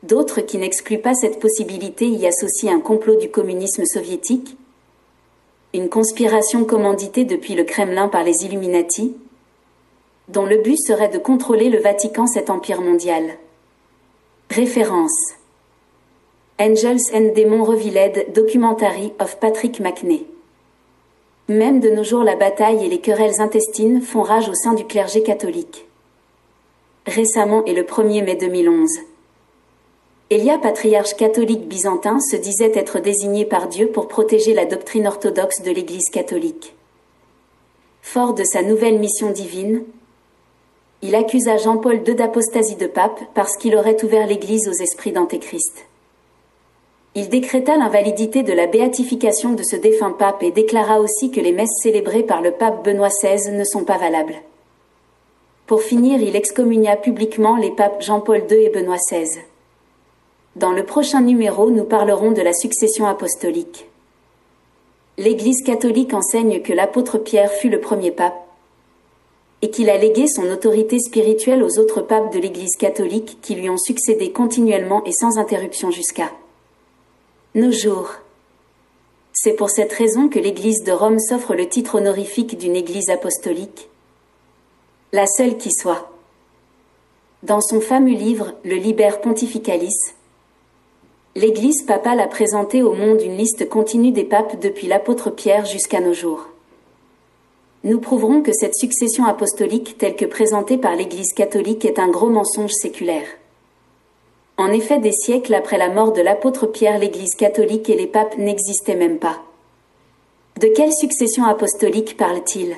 d'autres qui n'excluent pas cette possibilité y associent un complot du communisme soviétique, une conspiration commanditée depuis le Kremlin par les Illuminati, dont le but serait de contrôler le Vatican, cet empire mondial. Référence: Angels and Demons Revealed, Documentary of Patrick McNee. Même de nos jours, la bataille et les querelles intestines font rage au sein du clergé catholique. Récemment, et le 1er mai 2011, Élia, patriarche catholique byzantin, se disait être désigné par Dieu pour protéger la doctrine orthodoxe de l'Église catholique. Fort de sa nouvelle mission divine, il accusa Jean-Paul II d'apostasie de pape parce qu'il aurait ouvert l'Église aux esprits d'Antéchrist. Il décréta l'invalidité de la béatification de ce défunt pape et déclara aussi que les messes célébrées par le pape Benoît XVI ne sont pas valables. Pour finir, il excommunia publiquement les papes Jean-Paul II et Benoît XVI. Dans le prochain numéro, nous parlerons de la succession apostolique. L'Église catholique enseigne que l'apôtre Pierre fut le premier pape et qu'il a légué son autorité spirituelle aux autres papes de l'Église catholique qui lui ont succédé continuellement et sans interruption jusqu'à nos jours. C'est pour cette raison que l'Église de Rome s'offre le titre honorifique d'une Église apostolique, la seule qui soit. Dans son fameux livre, le Liber Pontificalis, l'Église papale a présenté au monde une liste continue des papes depuis l'apôtre Pierre jusqu'à nos jours. Nous prouverons que cette succession apostolique telle que présentée par l'Église catholique est un gros mensonge séculaire. En effet, des siècles après la mort de l'apôtre Pierre, l'Église catholique et les papes n'existaient même pas. De quelle succession apostolique parle-t-il ?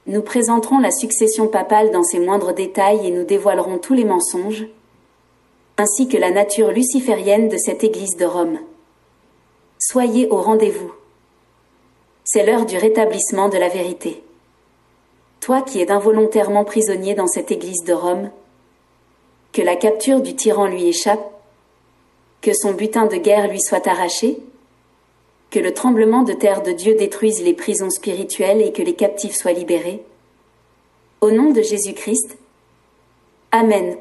Nous présenterons la succession papale dans ses moindres détails et nous dévoilerons tous les mensonges, ainsi que la nature luciférienne de cette Église de Rome. Soyez au rendez-vous. C'est l'heure du rétablissement de la vérité. Toi qui es involontairement prisonnier dans cette Église de Rome, que la capture du tyran lui échappe, que son butin de guerre lui soit arraché, que le tremblement de terre de Dieu détruise les prisons spirituelles et que les captifs soient libérés. Au nom de Jésus-Christ. Amen.